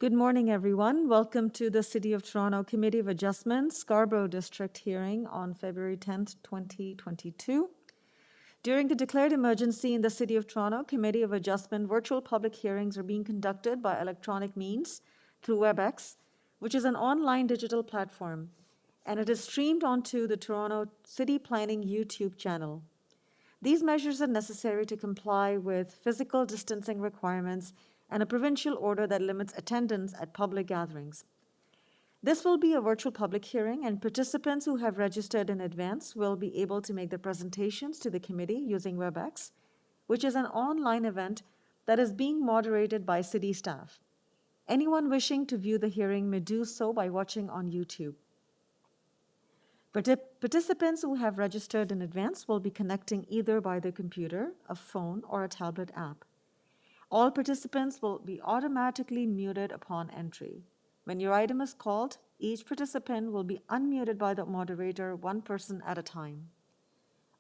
Good morning, everyone. Welcome to the City of Toronto Committee of Adjustment, Scarborough District hearing on February 10th, 2022. During the declared emergency in the City of Toronto Committee of Adjustment, virtual public hearings are being conducted by electronic means through WebEx, which is an online digital platform, and it is streamed onto the Toronto City Planning YouTube channel. These measures are necessary to comply with physical distancing requirements and a provincial order that limits attendance at public gatherings. This will be a virtual public hearing, and participants who have registered in advance will be able to make their presentations to the committee using WebEx, which is an online event that is being moderated by city staff. Anyone wishing to view the hearing may do so by watching on YouTube. Participants who have registered in advance will be connecting either by their computer, a phone, or a tablet app. All participants will be automatically muted upon entry. When your item is called, each participant will be unmuted by the moderator, one person at a time.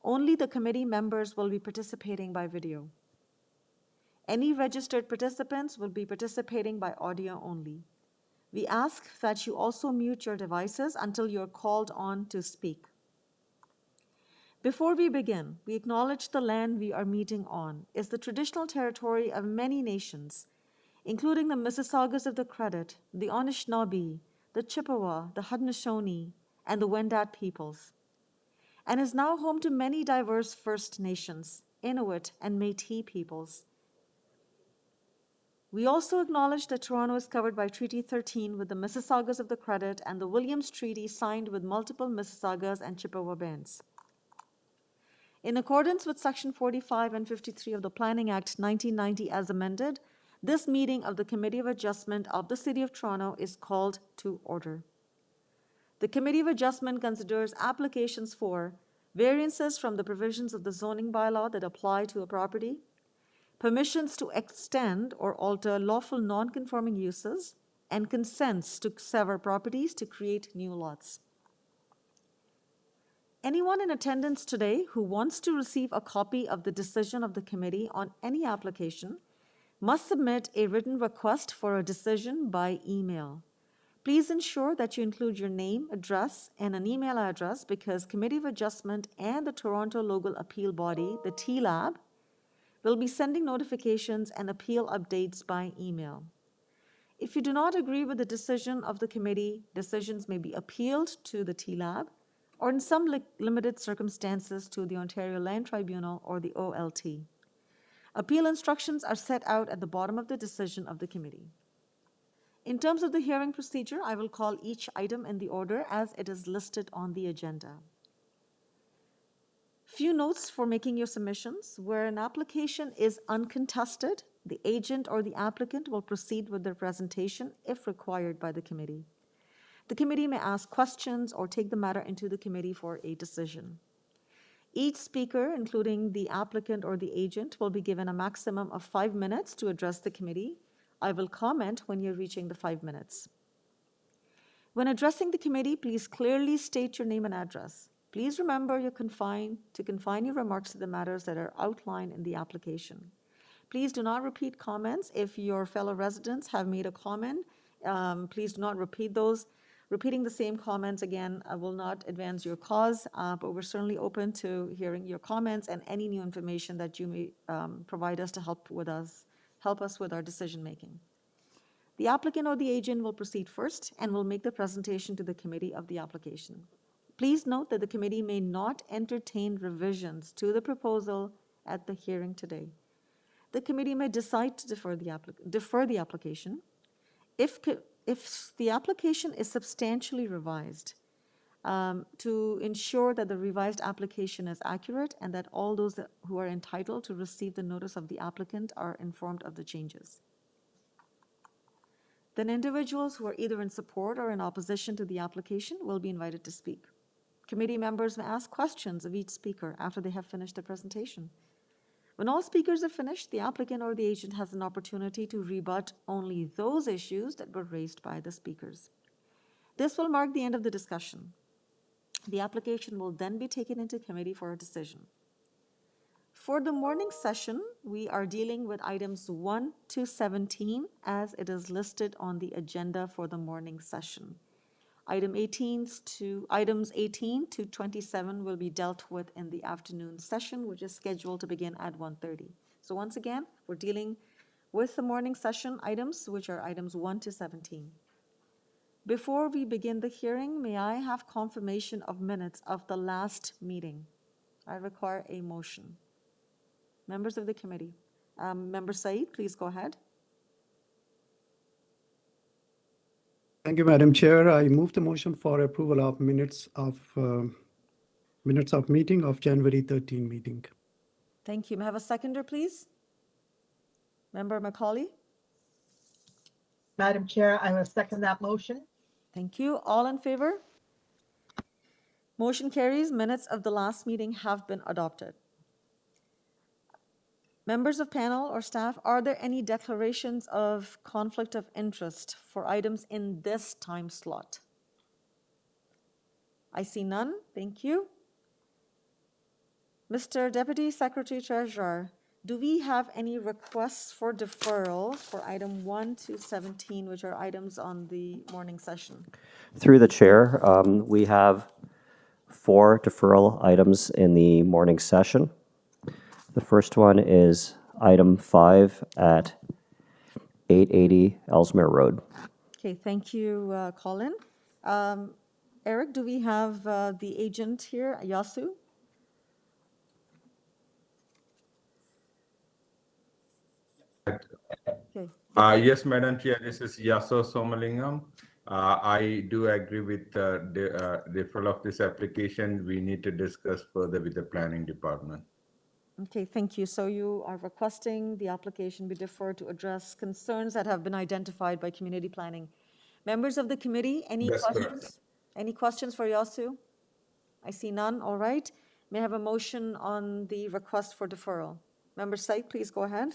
Only the committee members will be participating by video. Any registered participants will be participating by audio only. We ask that you also mute your devices until you're called on to speak. Before we begin, we acknowledge the land we are meeting on is the traditional territory of many nations, including the Mississaugas of the Credit, the Anishinaabe, the Chippewa, the Haudenosaunee, and the Wendat peoples, and is now home to many diverse First Nations, Inuit, and Métis peoples. We also acknowledge that Toronto is covered by Treaty 13 with the Mississaugas of the Credit and the Williams Treaty signed with multiple Mississaugas and Chippewa bands. In accordance with Section 45 and 53 of the Planning Act 1990 as amended, this meeting of the Committee of Adjustment of the City of Toronto is called to order. The Committee of Adjustment considers applications for variances from the provisions of the zoning bylaw that apply to a property, permissions to extend or alter lawful non-conforming uses, and consents to sever properties to create new lots. Anyone in attendance today who wants to receive a copy of the decision of the committee on any application must submit a written request for a decision by email. Please ensure that you include your name, address, and an email address because Committee of Adjustment and the Toronto Local Appeal Body, the TLAB, will be sending notifications and appeal updates by email. If you do not agree with the decision of the committee, decisions may be appealed to the TLAB or in some limited circumstances to the Ontario Land Tribunal or the OLT. Appeal instructions are set out at the bottom of the decision of the committee. In terms of the hearing procedure, I will call each item in the order as it is listed on the agenda. Few notes for making your submissions. Where an application is uncontested, the agent or the applicant will proceed with their presentation if required by the committee. The committee may ask questions or take the matter into the committee for a decision. Each speaker, including the applicant or the agent, will be given a maximum of 5 minutes to address the committee. I will comment when you're reaching the 5 minutes. When addressing the committee, please clearly state your name and address. Please remember to confine your remarks to the matters that are outlined in the application. Please do not repeat comments. If your fellow residents have made a comment, please do not repeat those. Repeating the same comments again will not advance your cause, but we're certainly open to hearing your comments and any new information that you may provide us to help us with our decision making. The applicant or the agent will proceed first and will make the presentation to the committee of the application. Please note that the committee may not entertain revisions to the proposal at the hearing today. The committee may decide to defer the application. If the application is substantially revised, to ensure that the revised application is accurate and that all those who are entitled to receive the notice of the applicant are informed of the changes. Then individuals who are either in support or in opposition to the application will be invited to speak. Committee members may ask questions of each speaker after they have finished their presentation. When all speakers are finished, the applicant or the agent has an opportunity to rebut only those issues that were raised by the speakers. This will mark the end of the discussion. The application will then be taken into committee for a decision. For the morning session, we are dealing with items 1 to 17 as it is listed on the agenda for the morning session. Items 18 to 27 will be dealt with in the afternoon session, which is scheduled to begin at 1:30. So once again, we're dealing with the morning session items, which are items 1 to 17. Before we begin the hearing, may I have confirmation of minutes of the last meeting? I require a motion. Members of the committee. Member Said, please go ahead. Thank you, Madam Chair. I move the motion for approval of minutes of meeting of January 13 meeting. Thank you. May I have a seconder, please? Member Macaulay? Madam Chair, I will second that motion. Thank you. All in favor? Motion carries. Minutes of the last meeting have been adopted. Members of panel or staff, are there any declarations of conflict of interest for items in this time slot? I see none. Thank you. Mr. Deputy Secretary Treasurer, do we have any requests for deferral for item 1 to 17, which are items on the morning session? Through the chair, we have 4 deferral items in the morning session. The first one is item 5 at 880 Ellsmere Road. Okay, thank you, Colin. Eric, do we have the agent here, Yasu? Okay. Yes, Madam Chair, this is Yaso Somalingam. I do agree with the deferral of this application. We need to discuss further with the planning department. Okay, thank you. So you are requesting the application be deferred to address concerns that have been identified by community planning. Members of the committee, any That's questions? correct. Any questions for Yasu? I see none. All right. May I have a motion on the request for deferral? Member Said, please go ahead.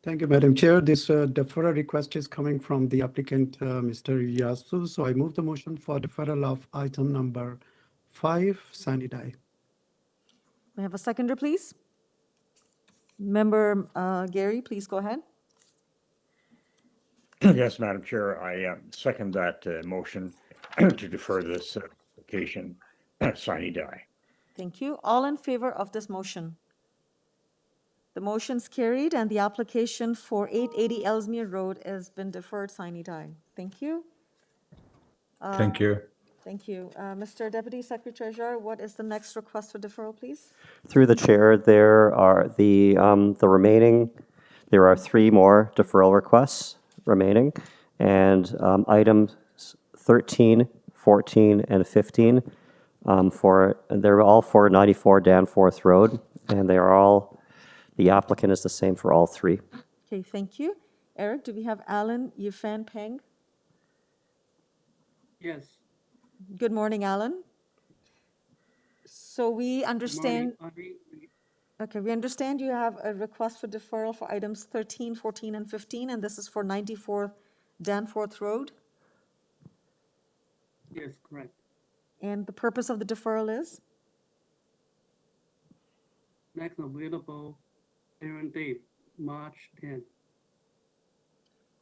Thank you, Madam Chair. This deferral request is coming from the applicant, Mr. Yasu. So I move the motion for deferral of item number 5, Sanidai. May I have a seconder, please? Member Gary, please go ahead. Yes, Madam Chair, I second that motion to defer this application, sine die. Thank you. All in favor of this motion? The motion's carried and the application for 880 Ellesmere Road has been deferred sine die. Thank you. Thank you. Thank you. Mr. Deputy Secretary Treasurer, what is the next request for deferral, please? Through the chair, there are there are 3 more deferral requests remaining, and items 13, 14, and 15 they're all for 94 Danforth Road, and they are all, the applicant is the same for all 3. Okay, thank you. Eric, do we have Alan Yifan Peng? Yes. Good morning, Alan. So we understand, okay, we understand you have a request for deferral for items 13, 14, and 15, and this is for 94 Danforth Road. Yes, correct. And the purpose of the deferral is? Next available hearing date, March 10th.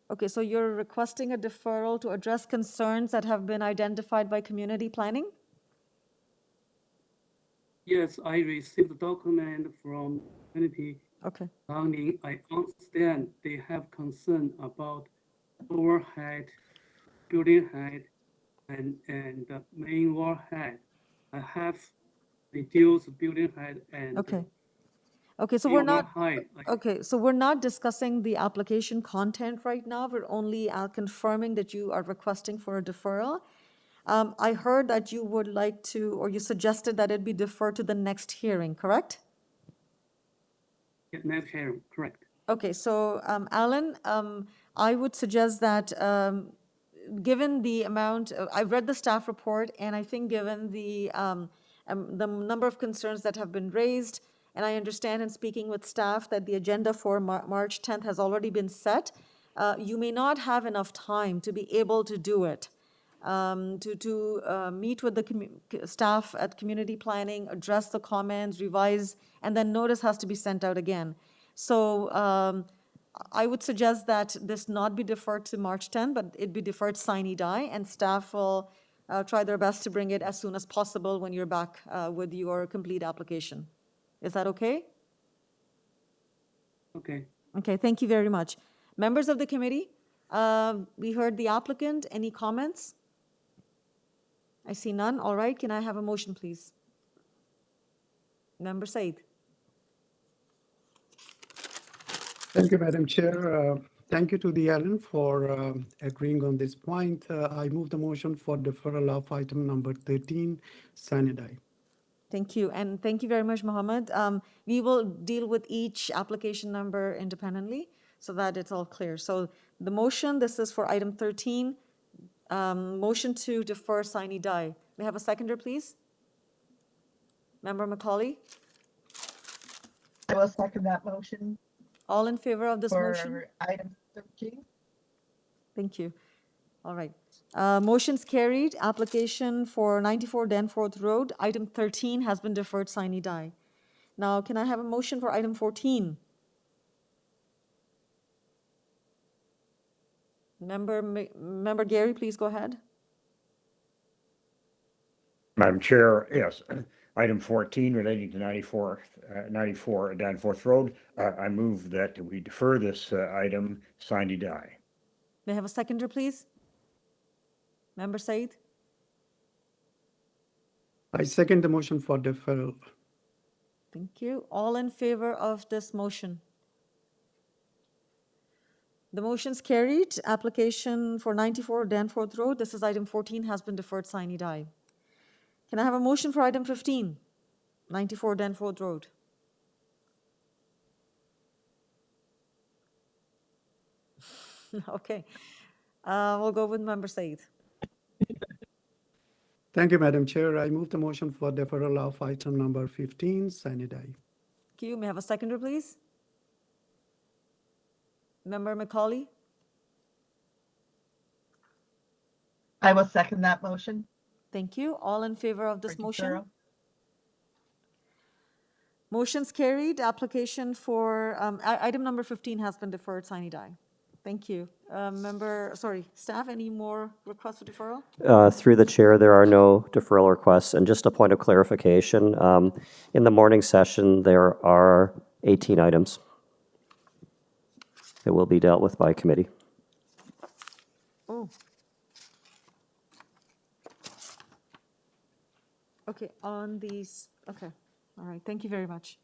Okay, so you're requesting a deferral to address concerns that have been identified by community planning? Yes, I received a document from community Okay, planning. I understand they have concern about overhead, building height, and the main wall height. I have reduced building height and okay. Okay, so we're main wall not, height. okay, so we're not discussing the application content right now. We're only confirming that you are requesting for a deferral. I heard that you would like to, or you suggested that it be deferred to the next hearing, correct? Next hearing, correct. Okay, so Alan, I would suggest that given the amount, I've read the staff report, and I think given the number of concerns that have been raised, and I understand in speaking with staff that the agenda for March 10th has already been set, you may not have enough time to be able to do it. to meet with the staff at community planning, address the comments, revise, and then notice has to be sent out again. So I would suggest that this not be deferred to March 10, but it be deferred sine die, and staff will try their best to bring it as soon as possible when you're back with your complete application. Is that okay? Okay. Okay, thank you very much. Members of the committee, we heard the applicant. Any comments? I see none. All right, can I have a motion, please? Member Said. Thank you, Madam Chair. Thank you to the Ellen for agreeing on this point. I move the motion for deferral of item number 13, sine die. Thank you, and thank you very much, Mohammed. We will deal with each application number independently so that it's all clear. So the motion, this is for item 13, motion to defer sine die. May I have a seconder, please? Member Macaulay? I will second that motion All in favor of this motion? for item 13. Thank you. All right. Motion's carried. Application for 94 Danforth Road, item 13 has been deferred sine die. Now, can I have a motion for item 14? Member Gary, please go ahead. Madam Chair, yes, item 14 relating to 94 Danforth Road. I move that we defer this item sine die. May I have a seconder, please? Member Said? I second the motion for deferral. Thank you. All in favor of this motion? The motion's carried. Application for 94 Danforth Road, this is item 14, has been deferred sine die. Can I have a motion for item 15, 94 Danforth Road? Okay. We'll go with Member Said. Thank you, Madam Chair. I move the motion for deferral of item number 15, sine die. Thank you. May I have a seconder, please? Member Macaulay? I will second that motion. Thank you. All in favor of this for motion? deferral. Motion's carried. Application for item number 15 has been deferred sine die. Thank you. Staff, any more requests for deferral? Through the chair, there are no deferral requests. And just a point of clarification, in the morning session, there are 18 items that will be dealt with by committee. Oh. Okay, on these, okay. All right, thank you very much.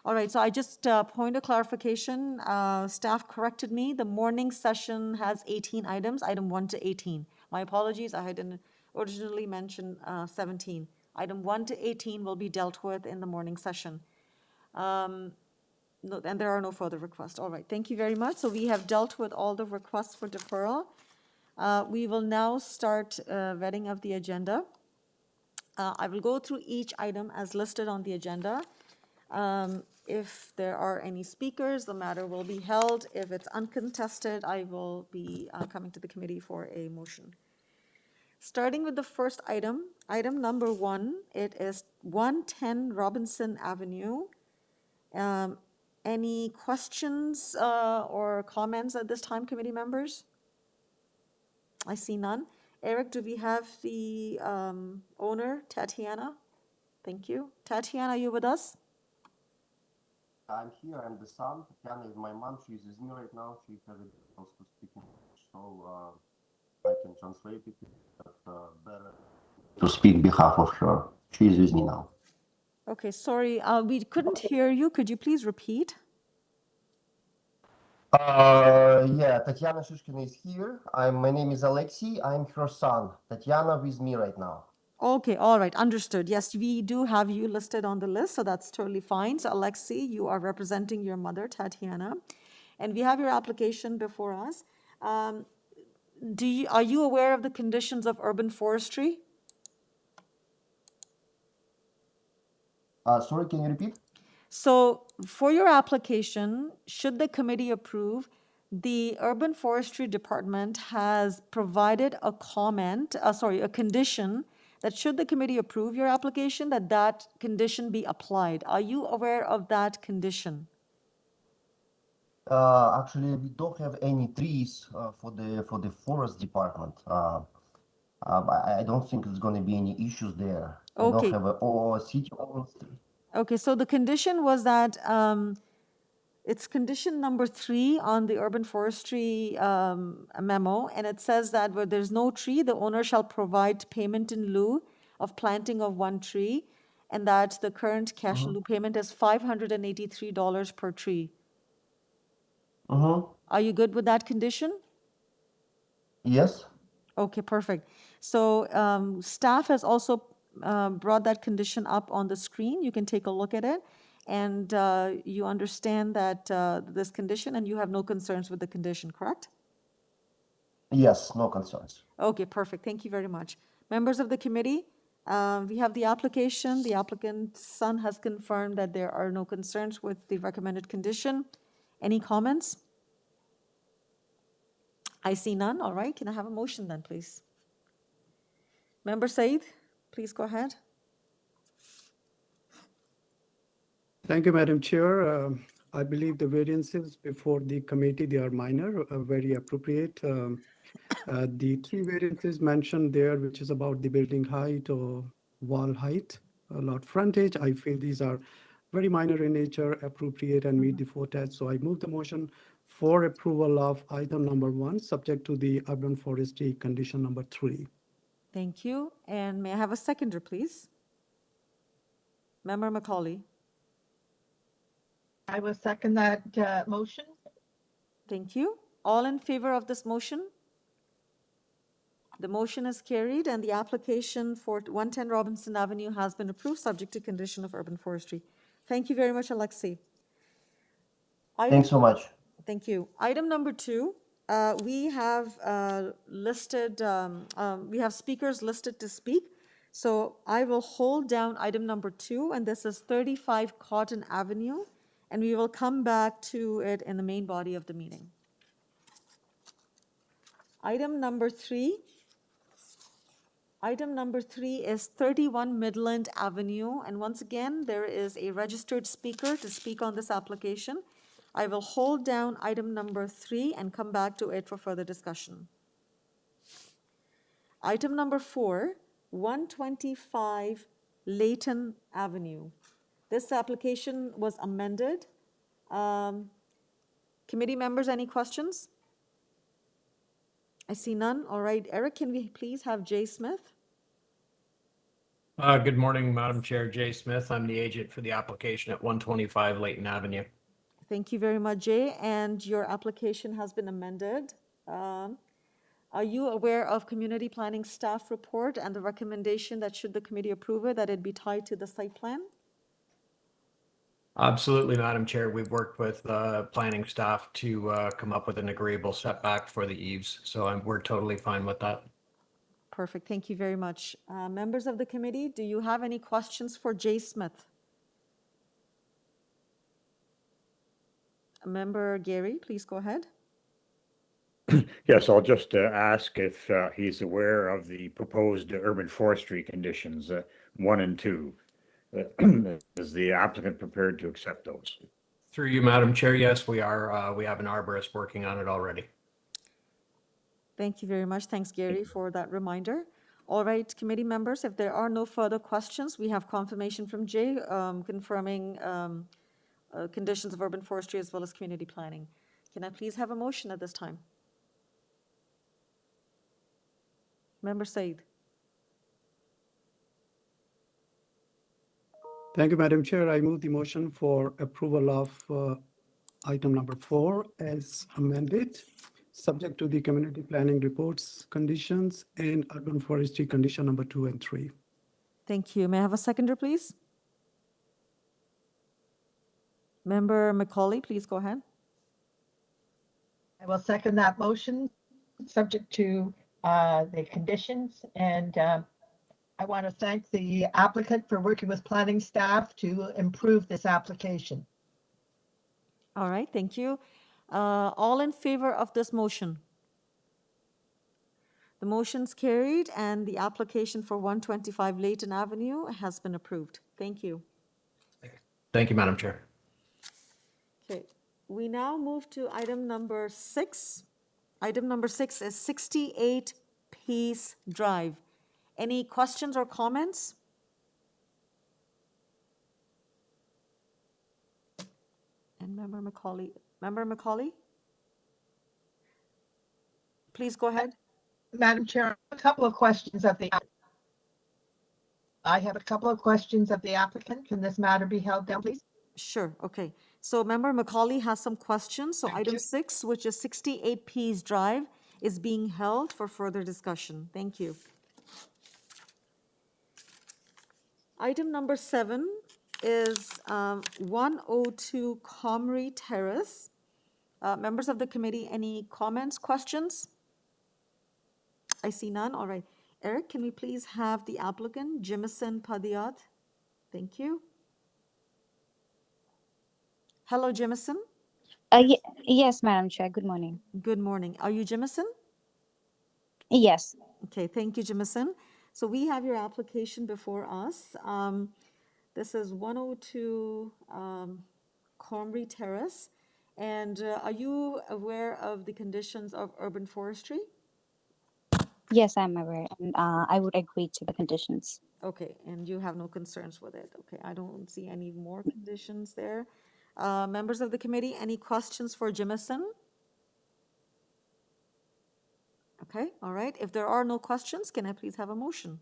All right, so I just, point of clarification, staff corrected me. The morning session has 18 items, item 1 to 18. My apologies, I had originally mentioned 17. Item 1 to 18 will be dealt with in the morning session. No, and there are no further requests. All right, thank you very much. So we have dealt with all the requests for deferral. We will now start vetting of the agenda. I will go through each item as listed on the agenda. If there are any speakers, the matter will be held. If it's uncontested, I will be coming to the committee for a motion. Starting with the first item, item number 1, it is 110 Robinson Avenue. Any questions or comments at this time, committee members? I see none. Eric, do we have the owner, Tatiana? Thank you. Tatiana, are you with us? I'm here. I'm the son. Tatiana is my mom. She's with me right now. She has a to speak English, so I can translate it. But better to speak behalf of her. She is with me now. Okay, sorry, we couldn't hear you. Could you please repeat? Yeah, Tatiana Shushkina is here. My name is Alexei. I'm her son. Tatiana with me right now. Okay, all right, understood. Yes, we do have you listed on the list, so that's totally fine. So Alexei, you are representing your mother, Tatiana, and we have your application before us. Are you aware of the conditions of urban forestry? Sorry, can you repeat? So for your application, should the committee approve, The Urban Forestry Department has provided a a condition that should the committee approve your application, that condition be applied. Are you aware of that condition? Actually, we don't have any trees for the forest department. I don't think there's going to be any issues there. We don't Okay. have a city owns. Okay, so the condition was that it's condition number 3 on the urban forestry memo, and it says that where there's no tree, the owner shall provide payment in lieu of planting of 1 tree, and that the current cash in lieu payment is $583 per tree. Are you good with that condition? Yes. Okay, perfect. So staff has also brought that condition up on the screen. You can take a look at it. And you understand that this condition, and you have no concerns with the condition, correct? Yes, no concerns. Okay, perfect. Thank you very much. Members of the committee, we have the application. The applicant's son has confirmed that there are no concerns with the recommended condition. Any comments? I see none. All right. Can I have a motion then, please? Member Said, please go ahead. Thank you, Madam Chair. I believe the variances before the committee, they are minor, very appropriate. The 3 variances mentioned there, which is about the building height or wall height, lot frontage, I feel these are very minor in nature, appropriate, and meet the 4 tests. So I move the motion for approval of item number 1, subject to the urban forestry condition number 3. Thank you. And may I have a seconder, please? Member Macaulay. I will second that motion. Thank you. All in favor of this motion? The motion is carried, and the application for 110 Robinson Avenue has been approved, subject to condition of urban forestry. Thank you very much, Alexei. Thanks so much. Thank you. Item number 2, we have we have speakers listed to speak. So I will hold down item number 2, and this is 35 Cotton Avenue, and we will come back to it in the main body of the meeting. Item number 3. Item number 3 is 31 Midland Avenue, and once again, there is a registered speaker to speak on this application. I will hold down item number 3 and come back to it for further discussion. Item number 4, 125 LEYTON Avenue. This application was amended. Committee members, any questions? I see none. All right, Eric, can we please have Jay Smith? Good morning, Madam Chair. Jay Smith. I'm the agent for the application at 125 LEYTON Avenue. Thank you very much, Jay. And your application has been amended. Are you aware of community planning staff report and the recommendation that should the committee approve it, that it be tied to the site plan? Absolutely, Madam Chair. We've worked with planning staff to come up with an agreeable setback for the eaves. So we're totally fine with that. Perfect. Thank you very much. Members of the committee, do you have any questions for Jay Smith? Member Gary, please go ahead. Yes, I'll just ask if he's aware of the proposed urban forestry conditions 1 and 2. Is the applicant prepared to accept those? Through you, Madam Chair, yes, we are. We have an arborist working on it already. Thank you very much. Thanks, Gary, for that reminder. All right, committee members, if there are no further questions, we have confirmation from Jay confirming conditions of urban forestry as well as community planning. Can I please have a motion at this time? Member Said. Thank you, Madam Chair. I move the motion for approval of item number 4 as amended, subject to the community planning reports conditions and urban forestry condition number 2 and 3. Thank you. May I have a seconder, please? Member Macaulay, please go ahead. I will second that motion, subject to the conditions. And I want to thank the applicant for working with planning staff to improve this application. All right, thank you. All in favor of this motion? The motion's carried and the application for 125 Leyton Avenue has been approved. Thank you. Thank you, Madam Chair. Okay, we now move to item number 6. Item number 6 is 68 Peace Drive. Any questions or comments? And Member Macaulay? Please go ahead. Madam Chair, a couple of questions of the. I have a couple of questions of the applicant. Can this matter be held down, please? Sure, okay. So Member Macaulay has some questions. So Thank item you. 6, which is 68 Peace Drive, is being held for further discussion. Thank you. Item number 7 is 102 COMRIE Terrace. Members of the committee, any comments, questions? I see none. All right. Eric, can we please have the applicant, Jimison Padiat? Thank you. Hello, Jimison. Yes, Madam Chair. Good morning. Good morning. Are you Jimison? Yes. Okay, thank you, Jimison. So we have your application before us. This is 102 COMRIE Terrace. And are you aware of the conditions of urban forestry? Yes, I'm aware. And I would agree to the conditions. Okay, and you have no concerns with it. Okay, I don't see any more conditions there. Members of the committee, any questions for Jimison? Okay, all right. If there are no questions, can I please have a motion?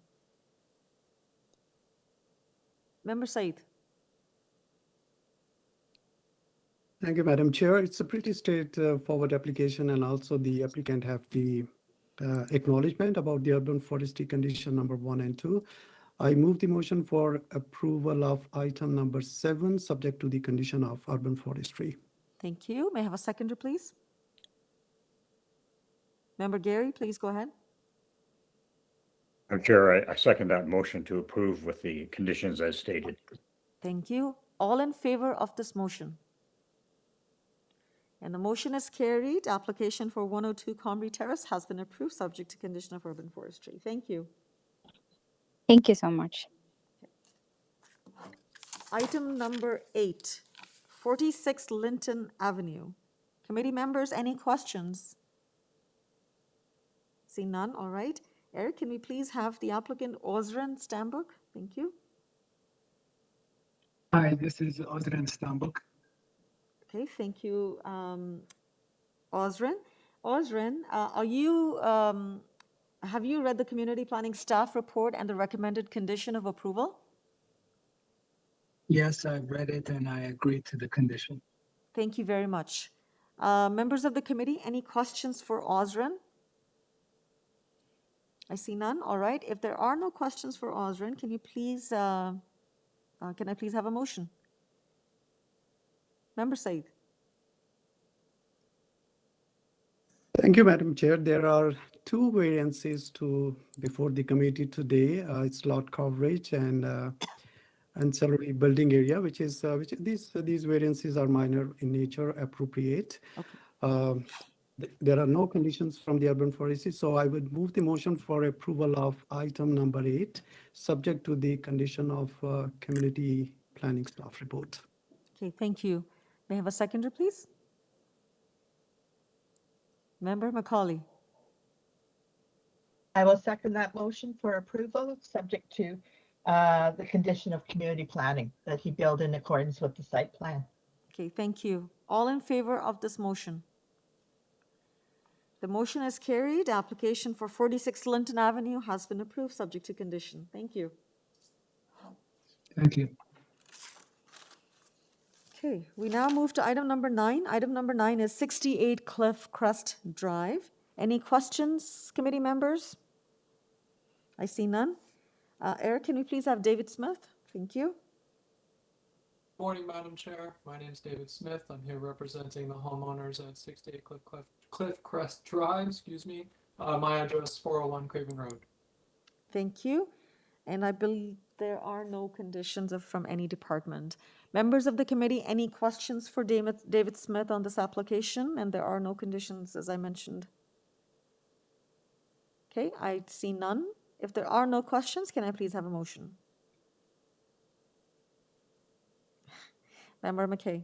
Member Said. Thank you, Madam Chair. It's a pretty straightforward application, and also the applicant have the acknowledgement about the urban forestry condition number 1 and 2. I move the motion for approval of item number 7, subject to the condition of urban forestry. Thank you. May I have a seconder, please? Member Gary, please go ahead. Madam Chair, I second that motion to approve with the conditions as stated. Thank you. All in favor of this motion? And the motion is carried. Application for 102 COMRIE Terrace has been approved, subject to condition of urban forestry. Thank you. Thank you so much. Item number 8, 46 Linton Avenue. Committee members, any questions? See none, all right. Eric, can we please have the applicant Ozren Stambuk? Thank you. Hi, this is Ozren Stambuk. Okay, thank you, Ozren. Ozren, have you read the community planning staff report and the recommended condition of approval? Yes, I've read it and I agree to the condition. Thank you very much. Members of the committee, any questions for Ozren? I see none. All right. If there are no questions for Ozren, can I please have a motion? Member Said. Thank you, Madam Chair. There are 2 variances before the committee today. It's lot coverage and ancillary building area, which these variances are minor in nature, appropriate. Okay. There are no conditions from the urban forestry, so I would move the motion for approval of item number 8, subject to the condition of community planning staff report. Okay, thank you. May I have a seconder, please? Member Macaulay. I will second that motion for approval, subject to the condition of community planning that he build in accordance with the site plan. Okay, thank you. All in favor of this motion? The motion is carried. Application for 46 Linton Avenue has been approved, subject to condition. Thank you. Thank you. Okay, we now move to item number 9. Item number 9 is 68 CLIFFCREST Drive. Any questions, committee members? I see none. Eric, can we please have David Smith? Thank you. Morning, Madam Chair. My name is David Smith. I'm here representing the homeowners at 68 CLIFFCREST Drive, My address 401 Craven Road. Thank you. And I believe there are no conditions from any department. Members of the committee, any questions for David Smith on this application? And there are no conditions, as I mentioned. Okay, I see none. If there are no questions, can I please have a motion? Member McKay.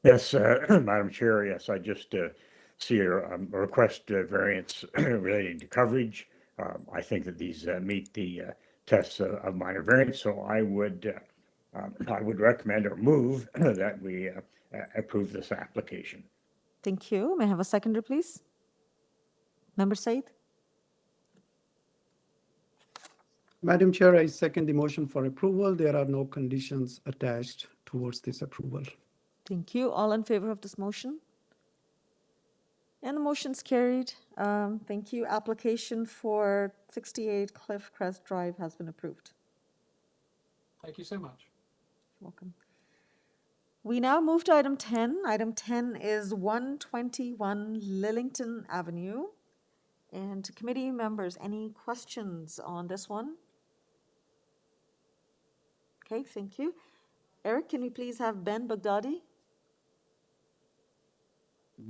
Yes, Madam Chair, yes, I just see a request variance relating to coverage. I think that these meet the tests of minor variance, so I would recommend or move that we approve this application. Thank you. May I have a seconder, please? Member Said? Madam Chair, I second the motion for approval. There are no conditions attached towards this approval. Thank you. All in favor of this motion? And the motion's carried. Thank you. Application for 68 CLIFFCREST Drive has been approved. Thank you so much. Welcome. We now move to item 10. Item 10 is 121 Lillington Avenue. And committee members, any questions on this one? Okay, thank you. Eric, can we please have Ben Baghdadi?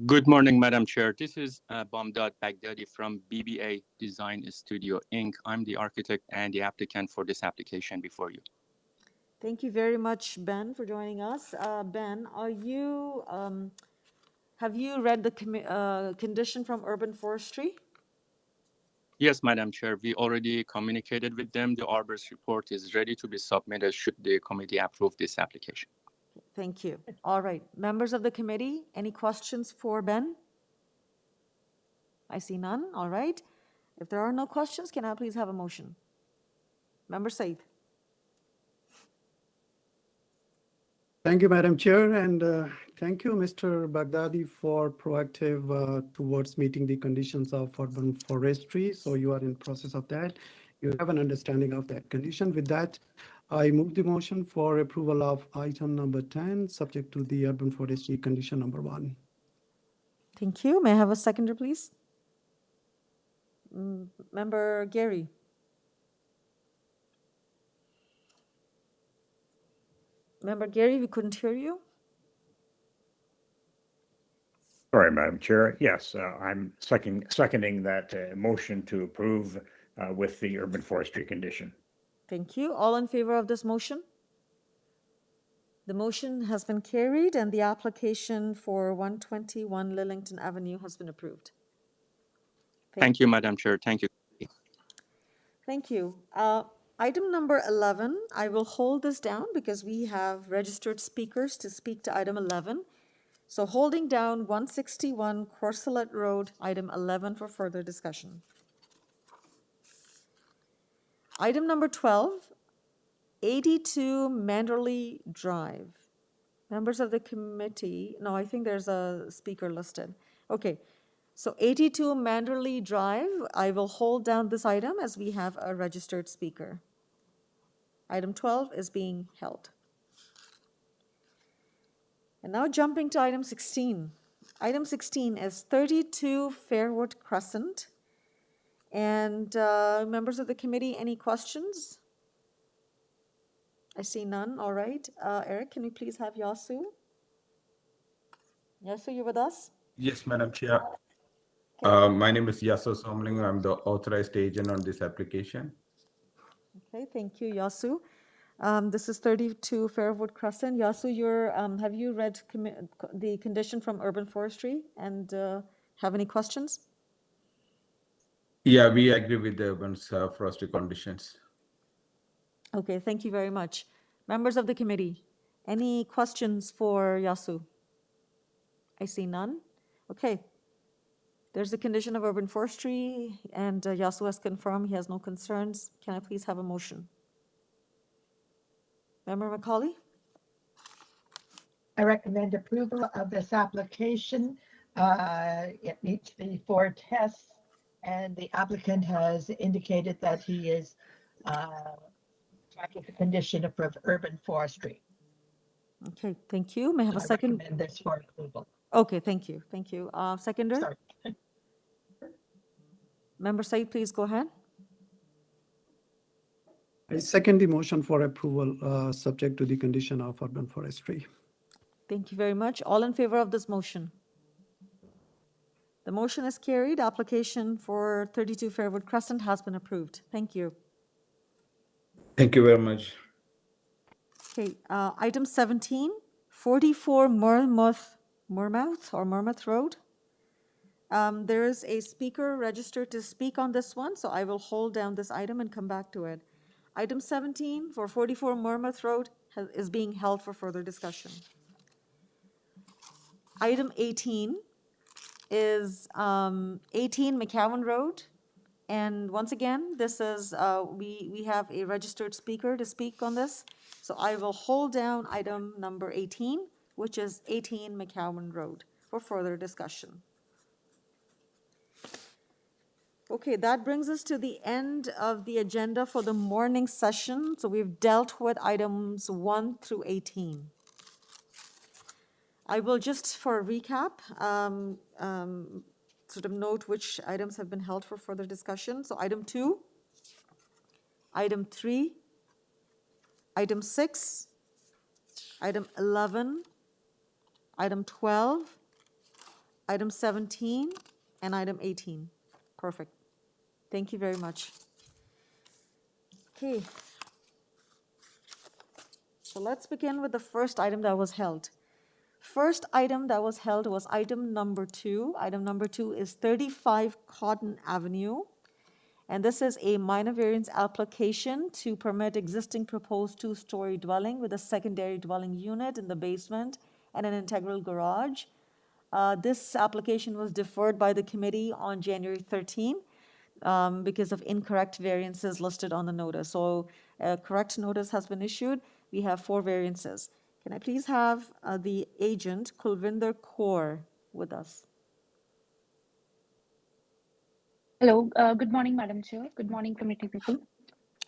Good morning, Madam Chair. This is Bamdad Baghdadi from BBA Design Studio, Inc. I'm the architect and the applicant for this application before you. Thank you very much, Ben, for joining us. Ben, have you read the condition from Urban Forestry? Yes, Madam Chair, we already communicated with them. The arborist report is ready to be submitted should the committee approve this application. Thank you. All right. Members of the committee, any questions for Ben? I see none. All right. If there are no questions, can I please have a motion? Member Said. Thank you, Madam Chair, and thank you, Mr. Baghdadi, for proactive towards meeting the conditions of urban forestry. So you are in process of that. You have an understanding of that condition. With that, I move the motion for approval of item number 10, subject to the urban forestry condition number 1. Thank you. May I have a seconder, please? Member Gary. Member Gary, we couldn't hear you. Sorry, Madam Chair. Yes, I'm seconding that motion to approve with the urban forestry condition. Thank you. All in favor of this motion? The motion has been carried and the application for 121 Lillington Avenue has been approved. Thank you, Madam Chair. Thank you. Thank you. Item number 11, I will hold this down because we have registered speakers to speak to item 11. So holding down 161 Courcelette Road, item 11 for further discussion. Item number 12, 82 Manderley Drive. Members of the committee, no, I think there's a speaker listed. Okay, so 82 Manderley Drive, I will hold down this item as we have a registered speaker. Item 12 is being held. And now jumping to item 16. Item 16 is 32 Fairwood Crescent. And members of the committee, any questions? I see none. All right. Eric, can we please have Yasu? Yasu, you with us? Yes, Madam Chair. My name is Yaso Somling. I'm the authorized agent on this application. Okay, thank you, Yasu. This is 32 Fairwood Crescent. Yasu, have you read the condition from Urban Forestry and have any questions? Yeah, we agree with the urban forestry conditions. Okay, thank you very much. Members of the committee, any questions for Yasu? I see none. Okay. There's a condition of urban forestry, and Yasu has confirmed he has no concerns. Can I please have a motion? Member Macaulay? I recommend approval of this application. It meets the 4 tests, and the applicant has indicated that he is tracking the condition of urban forestry. Okay, thank you. May I have a second? I recommend this for approval. Okay, thank you. Thank you. Seconder? Sorry. Member Said, please go ahead. I second the motion for approval, subject to the condition of urban forestry. Thank you very much. All in favor of this motion? The motion is carried. Application for 32 Fairwood Crescent has been approved. Thank you. Thank you very much. Okay, item 17, 44 Murmouth Road. There is a speaker registered to speak on this one, so I will hold down this item and come back to it. Item 17 for 44 Murmouth Road is being held for further discussion. Item 18 is 18 Mccowan Road. And once again, this is, we have a registered speaker to speak on this. So I will hold down item number 18, which is 18 Mccowan Road, for further discussion. Okay, that brings us to the end of the agenda for the morning session. So we've dealt with items 1 through 18. I will just, for a recap, sort of note which items have been held for further discussion. So item 2, item 3, item 6, item 11, item 12, item 17, and item 18. Perfect. Thank you very much. Okay. So let's begin with the first item that was held. First item that was held was item number 2. Item number 2 is 35 Cotton Avenue. And this is a minor variance application to permit existing proposed 2-story dwelling with a secondary dwelling unit in the basement and an integral garage. This application was deferred by the committee on January 13 because of incorrect variances listed on the notice. So a correct notice has been issued. We have 4 variances. Can I please have the agent, Kulvinder Kaur, with us? Hello, good morning, Madam Chair. Good morning, committee people.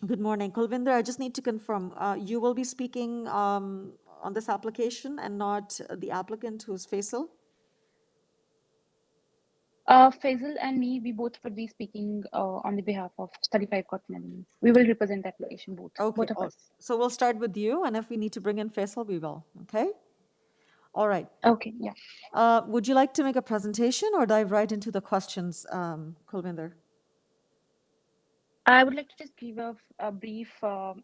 Good morning. Kulvinder, I just need to confirm, you will be speaking on this application and not the applicant, who is Faisal? Faisal and me, we both will be speaking on the behalf of 35 Cotton Avenue. We will represent the application, both of us. So we'll start with you, and if we need to bring in Faisal, we will, okay? All right. Okay, yeah. Would you like to make a presentation or dive right into the questions, Kulvinder? I would like to just give a brief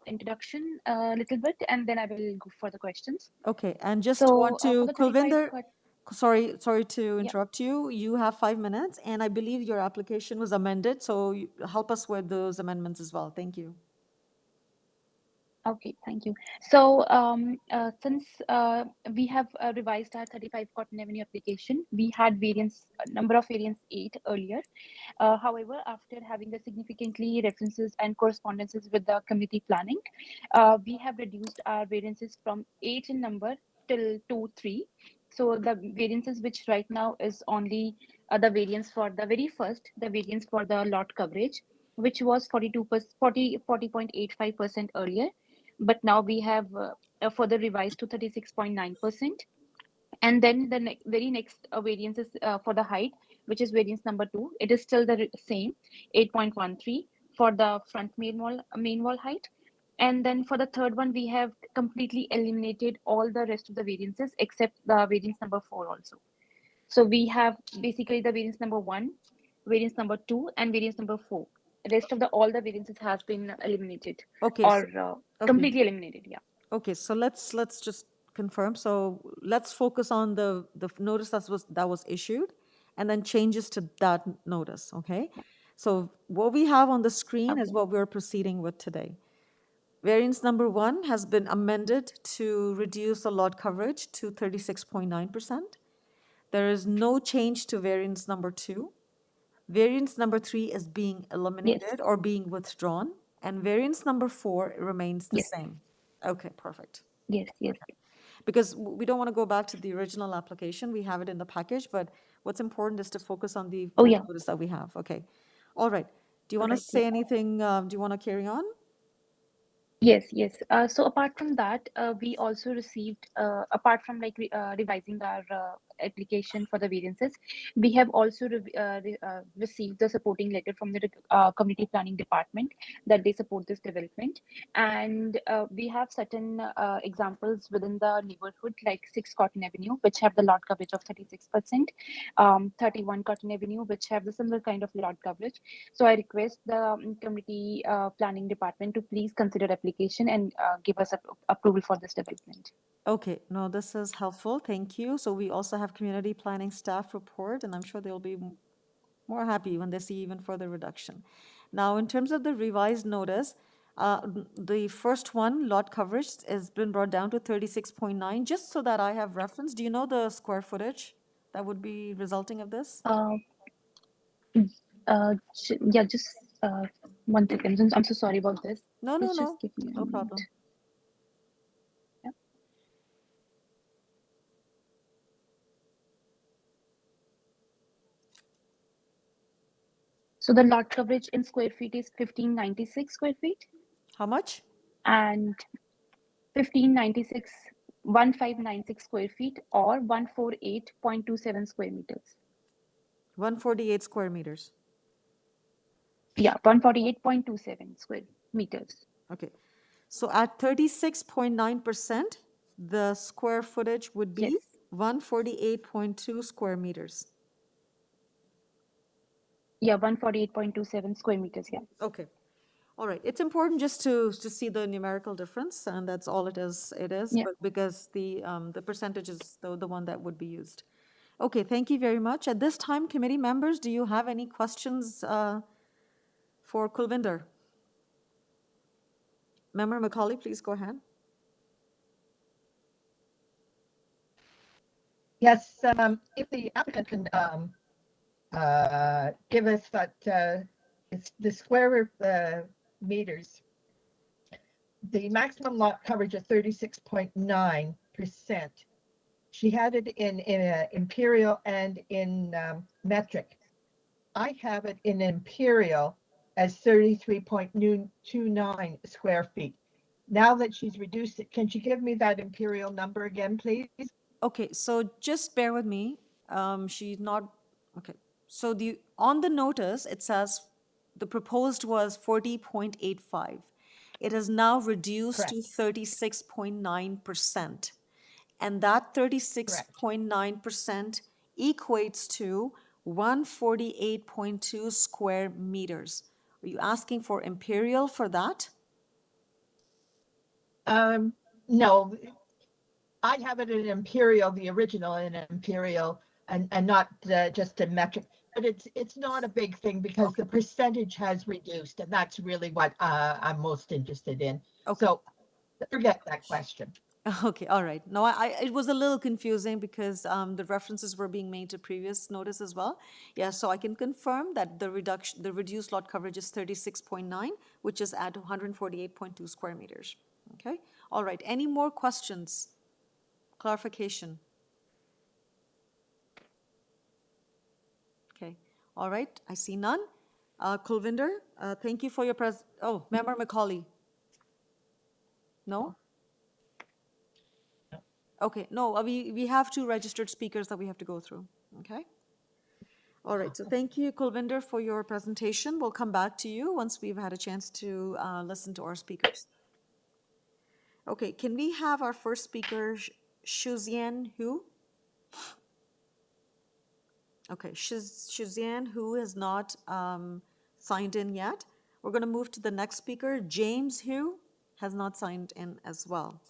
introduction a little bit, and then I will go for the questions. Okay, and just So, want to, Kulvinder, sorry to interrupt you. You have 5 minutes, and I believe your application was amended, so help us with those amendments as well. Thank you. Okay, thank you. So since we have revised our 35 Cotton Avenue application, we had number of variance 8 earlier. However, after having the significantly references and correspondences with the community planning, we have reduced our variances from 8 in number till 2, 3. So the variances which right now is only the variance for the very first, the variance for the lot coverage, which was 40.85% earlier. But now we have further revised to 36.9%. And then the very next variance is for the height, which is variance number 2. It is still the same, 8.13 for the front main wall height. And then for the third one, we have completely eliminated all the rest of the variances except the variance number 4 also. So we have basically the variance number 1, variance number 2, and variance number 4. The rest of all the variances has been eliminated, okay, or completely eliminated. Yeah. Okay, so let's just confirm. So let's focus on the notice that was issued, and then changes to that notice. Okay. Yeah. So what we have on the screen is what we're proceeding with today. Variance number 1 has been amended to reduce the lot coverage to 36.9%. There is no change to variance number 2. Variance number 3 is being eliminated or being withdrawn, and variance number 4 remains the same. Okay, perfect. Yes. Because we don't want to go back to the original application. We have it in the package, but what's important is to focus on the notice that we have. Okay. All right. Do you want to say anything? Do you want to carry on? Yes. So apart from that, we also received, apart from like revising our application for the variances. We have also received the supporting letter from the community planning department that they support this development. And we have certain examples within the neighborhood, like 6 Cotton Avenue, which have the lot coverage of 36%, 31 Cotton Avenue, which have the similar kind of lot coverage. So I request the community planning department to please consider application and give us approval for this development. Okay, no, this is helpful. Thank you. So we also have community planning staff report, and I'm sure they'll be more happy when they see even further reduction. Now, in terms of the revised notice, the first one, lot coverage, has been brought down to 36.9. Just so that I have reference, do you know the square footage that would be resulting of this? Yeah, just 1 second. I'm so sorry about this. No, Please no, just give me a no moment. problem. Yeah. So the lot coverage in square feet is 1596 square feet. How much? And 1596 square feet, or 148.27 square meters. 148 square meters. Yeah, 148.27 square meters. Okay. So at 36.9%, the square footage would be 148.2 square meters. Yeah, 148.27 square meters, yeah. Okay. All right. It's important just to see the numerical difference, and that's all it is. Yeah. But because the percentage is the one that would be used. Okay, thank you very much. At this time, committee members, do you have any questions for Kulvinder? Member Macaulay, please go ahead. Yes, if the applicant can give us that, it's the square meters. The maximum lot coverage of 36.9%. She had it in imperial and in metric. I have it in imperial as 33.29 square feet. Now that she's reduced it, can she give me that imperial number again, please? Okay, so just bear with me. She's not, okay. So on the notice, it says the proposed was 40.85. It has now reduced to 36.9%. And that 36.9% equates to 148.2 square meters. Are you asking for imperial for that? No, I have it in imperial, the original in imperial, and not just in metric. But it's not a big thing because the percentage has reduced, and that's really what I'm most interested in. Okay. So forget that question. Okay, all right. No, it was a little confusing because the references were being made to previous notice as well. Yeah, so I can confirm that the reduced lot coverage is 36.9, which is at 148.2 square meters. Okay, all right. Any more questions? Clarification? Okay, all right. I see none. Kulvinder, thank you for your oh, Member Macaulay. No? Okay, no, we have 2 registered speakers that we have to go through, okay? All right, so thank you, Kulvinder, for your presentation. We'll come back to you once we've had a chance to listen to our speakers. Okay, can we have our first speaker, Shuzian Hu? Okay, Shuzian Hu has not signed in yet. We're going to move to the next speaker. James Hu has not signed in as well.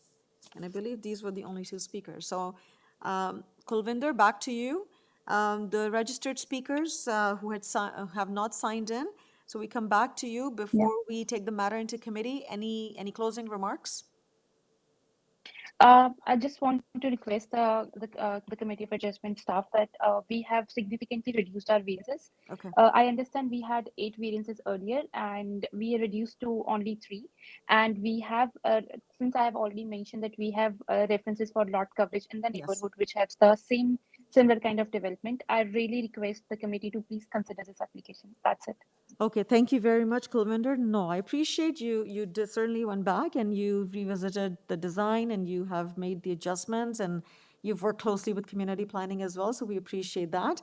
And I believe these were the only 2 speakers. So, Kulvinder, back to you. The registered speakers who have not signed in. So we come back to you before we take the matter into committee. Any closing remarks? I just want to request the Committee for Adjustment staff that we have significantly reduced our variances. Okay. I understand we had 8 variances earlier, and we reduced to only 3. And we have, since I have already mentioned that we have references for lot coverage in the neighborhood, which has the similar kind of development, I really request the committee to please consider this application. That's it. Okay, thank you very much, Kulvinder. No, I appreciate you. You certainly went back and you revisited the design and you have made the adjustments and you've worked closely with community planning as well, so we appreciate that.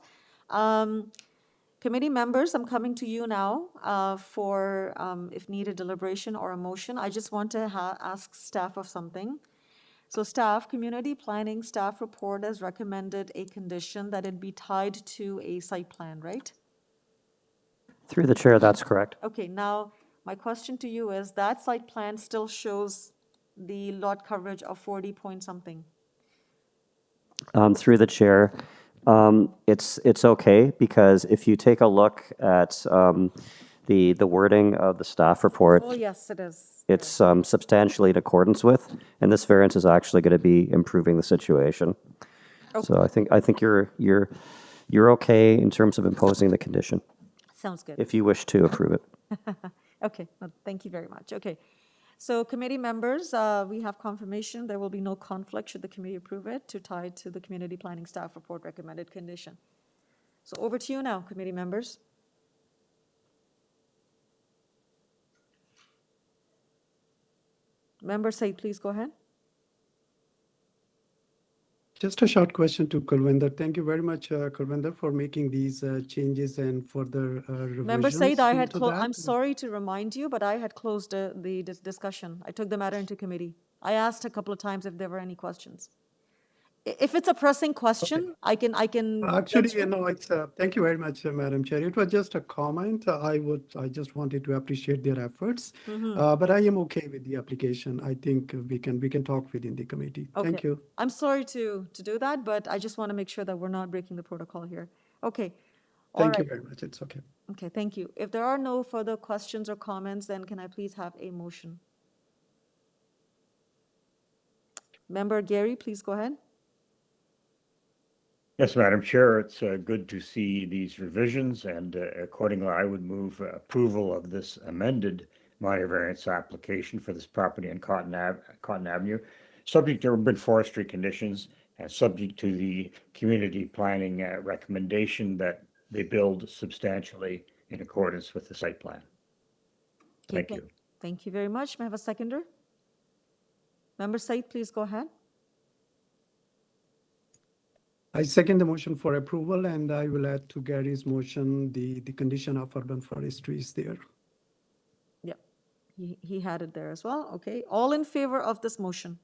Committee members, I'm coming to you now for, if needed, deliberation or a motion. I just want to ask staff of something. So staff, community planning staff report has recommended a condition that it be tied to a site plan, right? Through the chair, that's correct. Okay, now my question to you is that site plan still shows the lot coverage of 40 point something? Through the chair, it's okay, because if you take a look at the wording of the staff report, Oh, yes, it is. it's substantially in accordance with, and this variance is actually going to be improving the situation. So I think you're okay in terms of imposing the condition, Sounds good. if you wish to approve it. Okay, well, thank you very much. Okay, so committee members, we have confirmation there will be no conflict should the committee approve it to tie to the community planning staff report recommended condition. So over to you now, committee members. Member Said, please go ahead. Just a short question to Kulwinder. Thank you very much, Kulwinder, for making these changes and further revisions. Member Said, I had into that. I'm sorry to remind you, but I had closed the discussion. I took the matter into committee. I asked a couple of times if there were any questions. If it's a pressing question, I can. Actually, it's thank you very much, Madam Chair. It was just a comment. I just wanted to appreciate their efforts, but I am okay with the application. I think we can talk within the committee. Okay. Thank you. I'm sorry to do that, but I just want to make sure that we're not breaking the protocol here. Okay. Thank you very much. It's okay. Okay, thank you. If there are no further questions or comments, then can I please have a motion? Member Gary, please go ahead. Yes, Madam Chair, it's good to see these revisions, and accordingly, I would move approval of this amended minor variance application for this property on Cotton Avenue, subject to urban forestry conditions and subject to the community planning recommendation that they build substantially in accordance with the site plan. Okay, Thank you. Thank you very much. May I have a seconder? Member Said, please go ahead. I second the motion for approval, and I will add to Gary's motion the condition of urban forestry is there. Yeah, he had it there as well. Okay, all in favor of this motion?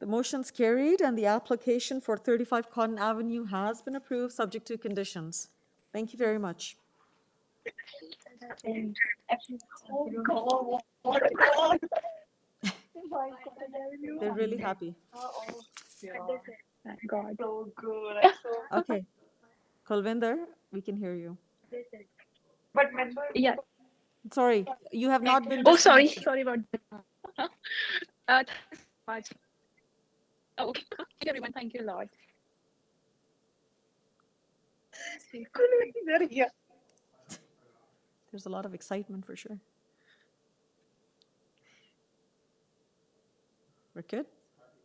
The motion's carried, and the application for 35 Cotton Avenue has been approved, subject to conditions. Thank you very much. They're really happy. Thank God. So good. Okay. Kulwinder, we can hear you. But member. Yeah. Sorry, you have not been. Oh, sorry. Sorry about that. Thanks so much. Oh, okay, everyone. Thank you a lot. There's a lot of excitement for sure. We're good?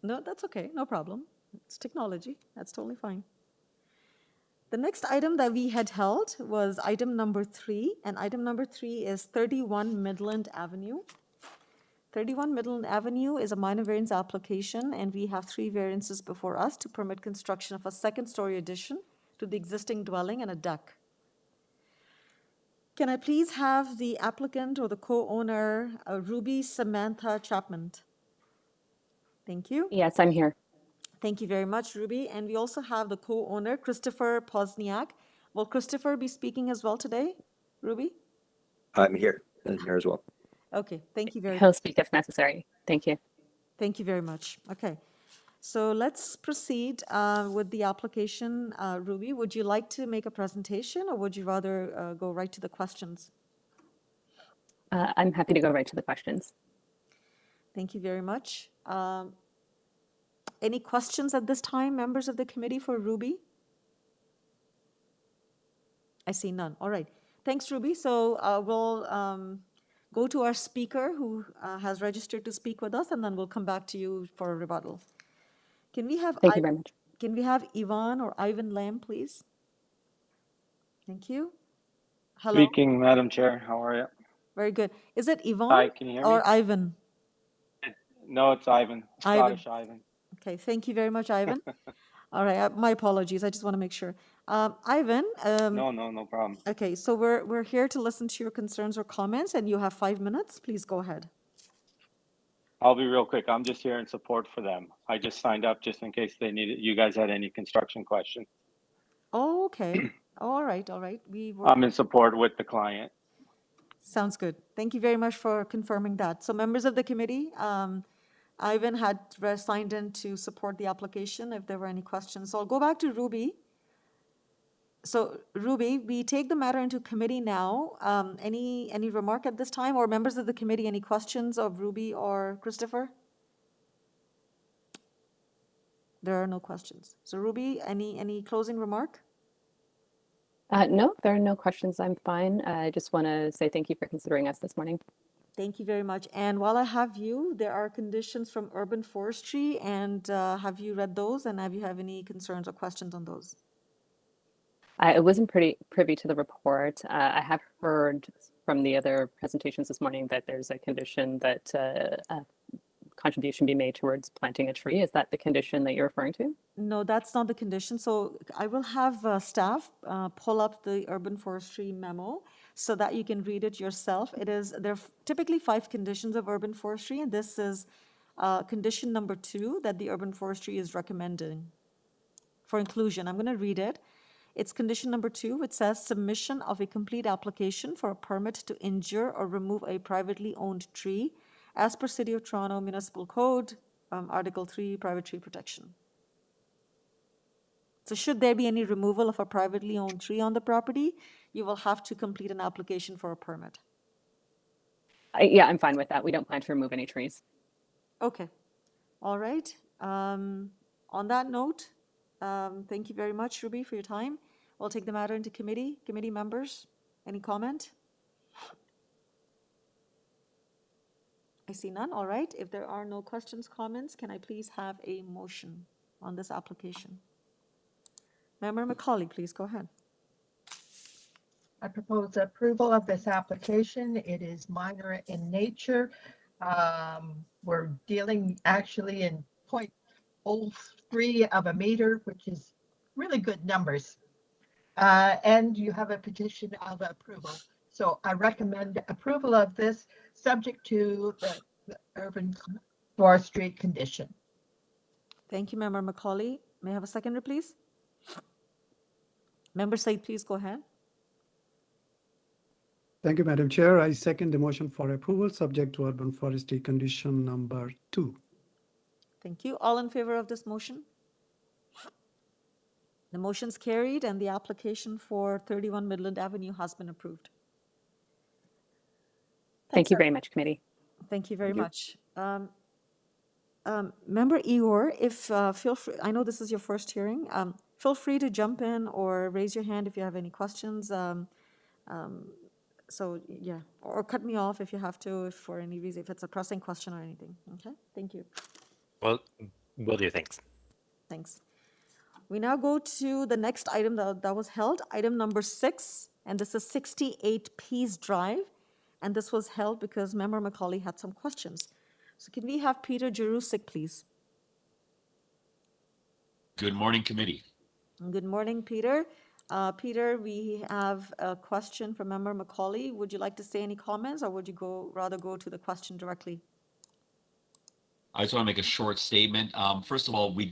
No, that's okay. No problem. It's technology. That's totally fine. The next item that we had held was item number 3, and item number 3 is 31 Midland Avenue. 31 Midland Avenue is a minor variance application, and we have 3 variances before us to permit construction of a second-story addition to the existing dwelling and a deck. Can I please have the applicant or the co-owner, Ruby Samantha Chapman? Thank you. Yes, I'm here. Thank you very much, Ruby. And we also have the co-owner, Christopher Pozniak. Will Christopher be speaking as well today, Ruby? I'm here. I'm here as well. Okay, thank you very much. He'll speak if necessary. Thank you. Thank you very much. Okay, so let's proceed with the application. Ruby, would you like to make a presentation, or would you rather go right to the questions? I'm happy to go right to the questions. Thank you very much. Any questions at this time, members of the committee, for Ruby? I see none. All right. Thanks, Ruby. So we'll go to our speaker who has registered to speak with us, and then we'll come back to you for a rebuttal. Can we have Thank you very much. Can we have Ivan or Ivan Lamb, please? Thank you. Hello. Speaking, Madam Chair. How are you? Very good. Is it Ivan Hi, can you hear me? or Ivan? No, it's Ivan. Ivan. Scottish Ivan. Okay, thank you very much, Ivan. All right, my apologies. I just want to make sure. Ivan, No problem. okay, so we're here to listen to your concerns or comments, and you have 5 minutes. Please go ahead. I'll be real quick. I'm just here in support for them. I just signed up just in case you guys had any construction questions. Oh, okay. All right, all right. I'm in support with the client. Sounds good. Thank you very much for confirming that. So members of the committee, Ivan had signed in to support the application if there were any questions. So I'll go back to Ruby. So Ruby, we take the matter into committee now. Any remark at this time, or members of the committee, any questions of Ruby or Christopher? There are no questions. So Ruby, any closing remark? No, there are no questions. I'm fine. I just want to say thank you for considering us this morning. Thank you very much. And while I have you, there are conditions from urban forestry, and have you read those, and have you any concerns or questions on those? I wasn't privy to the report. I have heard from the other presentations this morning that there's a condition that a contribution be made towards planting a tree. Is that the condition that you're referring to? No, that's not the condition. So I will have staff pull up the urban forestry memo so that you can read it yourself. There are typically 5 conditions of urban forestry, and this is condition number 2 that the urban forestry is recommending for inclusion. I'm going to read it. It's condition number 2. It says submission of a complete application for a permit to injure or remove a privately owned tree as per City of Toronto Municipal Code, Article 3, Private Tree Protection. So should there be any removal of a privately owned tree on the property, you will have to complete an application for a permit. Yeah, I'm fine with that. We don't plan to remove any trees. Okay. All right. On that note, thank you very much, Ruby, for your time. We'll take the matter into committee. Committee members, any comment? I see none. All right. If there are no questions, comments, can I please have a motion on this application? Member Macaulay, please go ahead. I propose approval of this application. It is minor in nature. We're dealing actually in 0.03 of a meter, which is really good numbers. And you have a petition of approval. So I recommend approval of this, subject to the urban forestry condition. Thank you, Member Macaulay. May I have a seconder, please? Member Said, please go ahead. Thank you, Madam Chair. I second the motion for approval, subject to urban forestry condition number 2. Thank you. All in favor of this motion? The motion's carried, and the application for 31 Midland Avenue has been approved. Thank you very much, committee. Thank you very much. Member Igor, if feel free, I know this is your first hearing, feel free to jump in or raise your hand if you have any questions. So yeah, or cut me off if you have to, if for any reason, if it's a pressing question or anything. Okay, thank you. Well, will do, thanks. Thanks. We now go to the next item that was held, item number 6, and this is 68 Pease Drive, and this was held because Member Macaulay had some questions. So can we have Peter Jerusik, please? Good morning, committee. Good morning, Peter. Peter, we have a question from Member Macaulay. Would you like to say any comments, or would you rather go to the question directly? I just want to make a short statement. First of all, we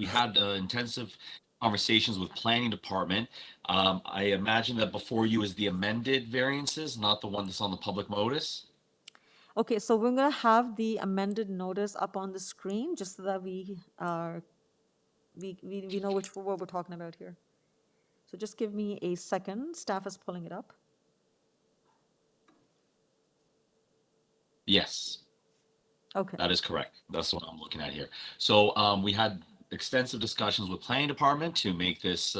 had intensive conversations with planning department. I imagine that before you is the amended variances, not the one that's on the public notice. Okay, so we're going to have the amended notice up on the screen just so that we know what we're talking about here. So just give me a second. Staff is pulling it up. Yes. Okay. That is correct. That's what I'm looking at here. So we had extensive discussions with planning department to make this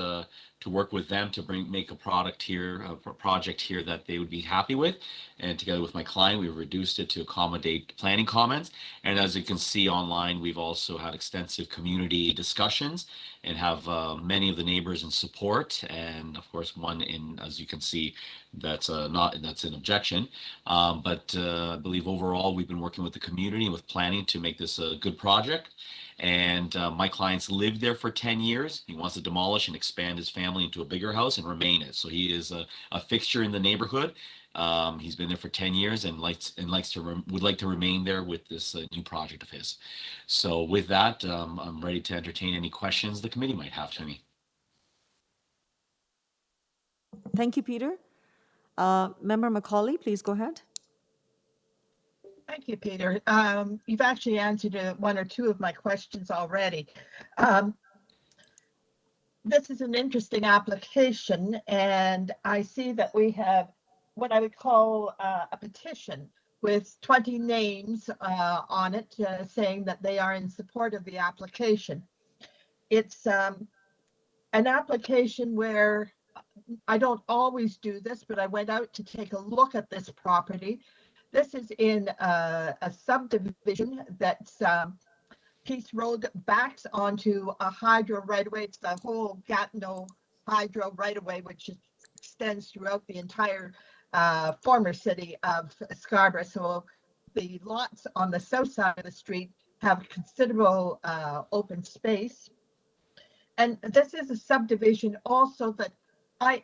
to work with them to make a project here that they would be happy with. And together with my client, we've reduced it to accommodate planning comments. And as you can see online, we've also had extensive community discussions and have many of the neighbors in support. And of course, one in, as you can see, that's an objection. But I believe overall, we've been working with the community with planning to make this a good project. And my client's lived there for 10 years. He wants to demolish and expand his family into a bigger house and remain it. So he is a fixture in the neighborhood. He's been there for 10 years and would like to remain there with this new project of his. So with that, I'm ready to entertain any questions the committee might have to me. Thank you, Peter. Member Macaulay, please go ahead. Thank you, Peter. You've actually answered one or two of my questions already. This is an interesting application, and I see that we have what I would call a petition with 20 names on it saying that they are in support of the application. It's an application where I don't always do this, but I went out to take a look at this property. This is in a subdivision that's Peace Road backs onto a hydro right-of-way. It's the whole Gatineau hydro right-of-way, which extends throughout the entire former city of Scarborough. So the lots on the south side of the street have considerable open space. And this is a subdivision also that I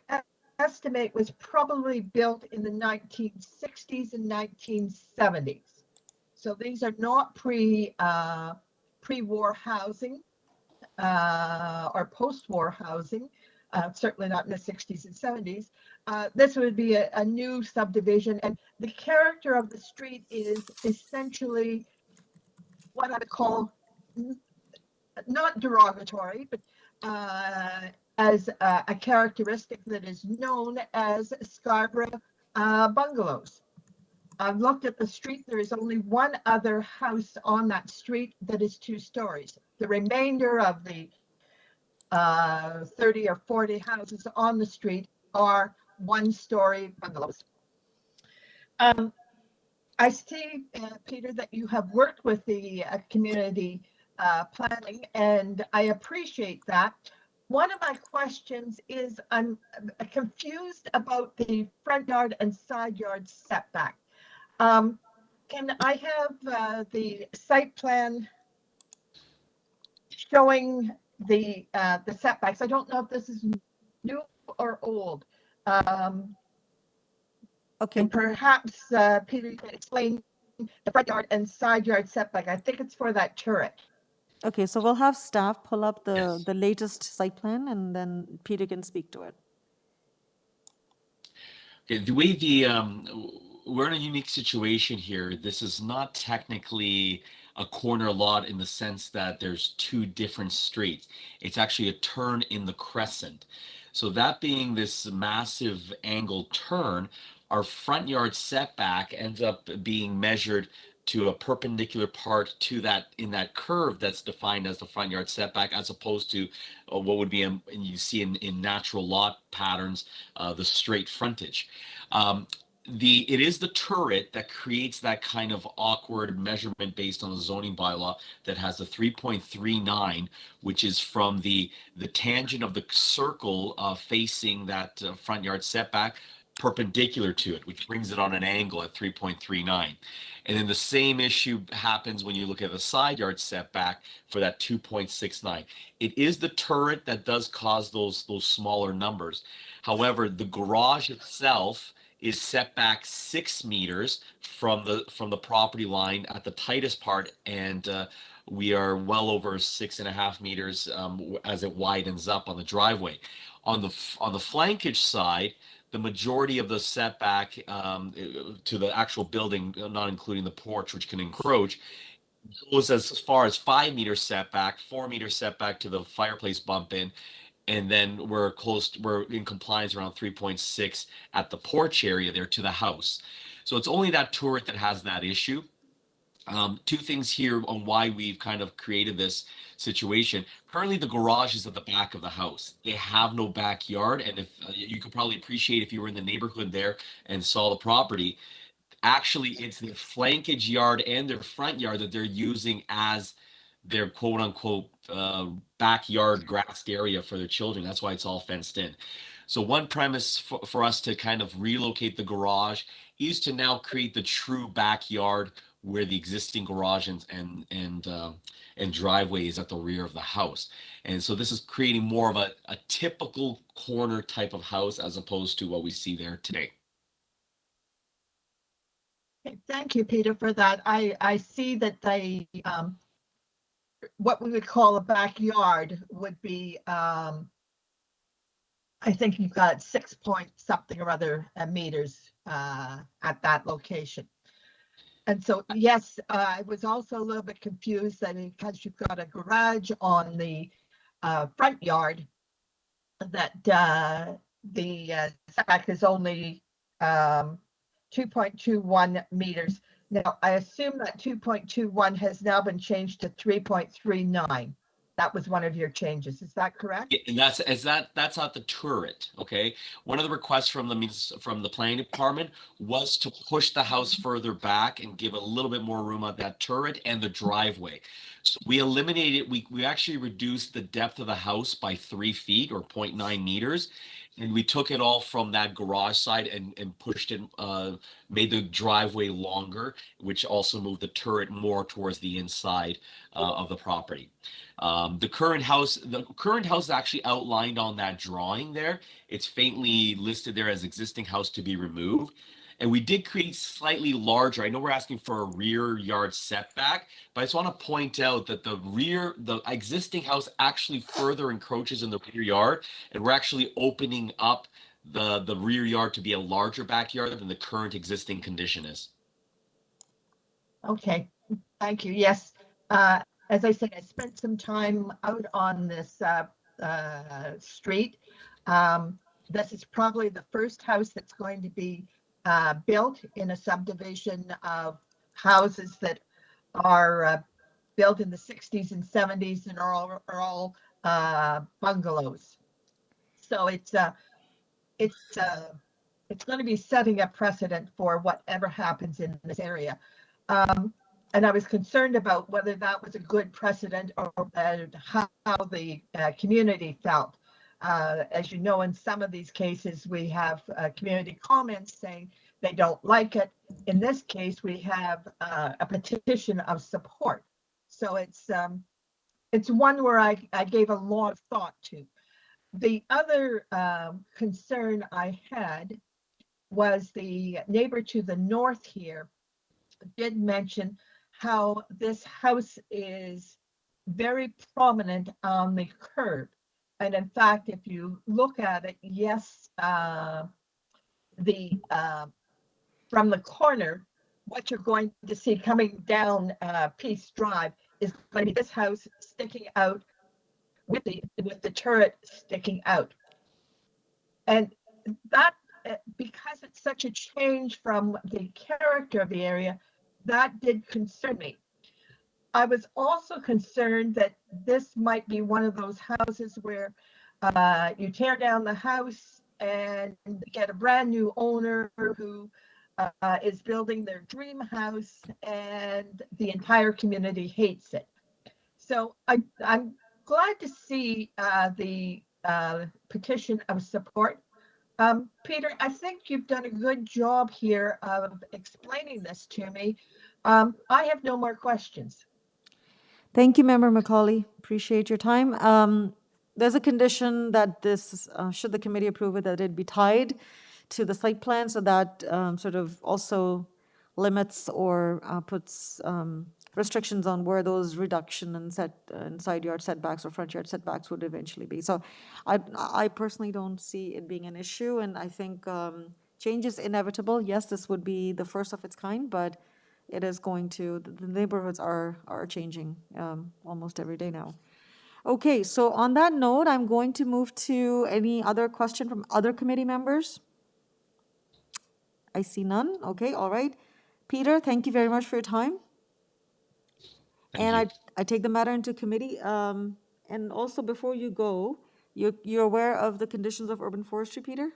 estimate was probably built in the 1960s and 1970s. So these are not pre-war housing or post-war housing, certainly not in the 60s and 70s. This would be a new subdivision, and the character of the street is essentially what I would call not derogatory, but as a characteristic that is known as Scarborough bungalows. I've looked at the street. There is only one other house on that street that is 2 stories. The remainder of the 30 or 40 houses on the street are 1-story bungalows. I see, Peter, that you have worked with the community planning, and I appreciate that. One of my questions is I'm confused about the front yard and side yard setback. Can I have the site plan showing the setbacks? I don't know if this is new or old. Okay. And perhaps, Peter, you can explain the front yard and side yard setback. I think it's for that turret. Okay, so we'll have staff pull up the latest site plan, and then Peter can speak to it. Okay, the way we're in a unique situation here. This is not technically a corner lot in the sense that there's 2 different streets. It's actually a turn in the crescent. So that being this massive angle turn, our front yard setback ends up being measured to a perpendicular part to that in that curve that's defined as the front yard setback, as opposed to what would be and you see in natural lot patterns, the straight frontage. It is the turret that creates that kind of awkward measurement based on the zoning bylaw that has the 3.39, which is from the tangent of the circle facing that front yard setback perpendicular to it, which brings it on an angle at 3.39. And then the same issue happens when you look at the side yard setback for that 2.69. It is the turret that does cause those smaller numbers. However, the garage itself is set back 6 meters from the property line at the tightest part, and we are well over 6.5 meters as it widens up on the driveway. On the flankage side, the majority of the setback to the actual building, not including the porch, which can encroach, goes as far as 5 meter setback, 4 meter setback to the fireplace bump in, and then we're in compliance around 3.6 at the porch area there to the house. So it's only that turret that has that issue. Two things here on why we've kind of created this situation. Currently, the garage is at the back of the house. They have no backyard, and if you could probably appreciate if you were in the neighborhood there and saw the property, actually it's their flankage yard and their front yard that they're using as their quote unquote backyard grassed area for their children. That's why it's all fenced in. So one premise for us to kind of relocate the garage is to now create the true backyard where the existing garage and driveway is at the rear of the house. And so this is creating more of a typical corner type of house as opposed to what we see there today. Okay, thank you, Peter, for that. I see that they what we would call a backyard would be I think you've got 6 point something or other meters at that location. And so, yes, I was also a little bit confused that because you've got a garage on the front yard, that the setback is only 2.21 meters. Now, I assume that 2.21 has now been changed to 3.39. That was one of your changes. Is that correct? Yeah, and that's not the turret. Okay. One of the requests from the planning department was to push the house further back and give a little bit more room on that turret and the driveway. So we eliminated. We actually reduced the depth of the house by 3 feet or 0.9 meters. And we took it all from that garage side and pushed it, made the driveway longer, which also moved the turret more towards the inside of the property. The current house is actually outlined on that drawing there. It's faintly listed there as existing house to be removed. And we did create slightly larger. I know we're asking for a rear yard setback, but I just want to point out that the existing house actually further encroaches in the rear yard, and we're actually opening up the rear yard to be a larger backyard than the current existing condition is. Okay, thank you. Yes, as I said, I spent some time out on this street. This is probably the first house that's going to be built in a subdivision of houses that are built in the 60s and 70s and are all bungalows. So it's going to be setting a precedent for whatever happens in this area. And I was concerned about whether that was a good precedent or how the community felt. As you know, in some of these cases, we have community comments saying they don't like it. In this case, we have a petition of support. So it's one where I gave a lot of thought to. The other concern I had was the neighbor to the north here did mention how this house is very prominent on the curb. And in fact, if you look at it, yes, from the corner, what you're going to see coming down Peace Drive is going to be this house sticking out with the turret sticking out. And that, because it's such a change from the character of the area, that did concern me. I was also concerned that this might be one of those houses where you tear down the house and get a brand new owner who is building their dream house and the entire community hates it. So I'm glad to see the petition of support. Peter, I think you've done a good job here of explaining this to me. I have no more questions. Thank you, Member Macaulay. Appreciate your time. There's a condition that this, should the committee approve it, that it be tied to the site plan, so that sort of also limits or puts restrictions on where those reduction in side yard setbacks or front yard setbacks would eventually be. So I personally don't see it being an issue, and I think change is inevitable. Yes, this would be the first of its kind, but it is going to, the neighborhoods are changing almost every day now. Okay, so on that note, I'm going to move to any other question from other committee members. I see none. Okay, all right. Peter, thank you very much for your time. And I take the matter into committee. And also, before you go, you're aware of the conditions of urban forestry, Peter?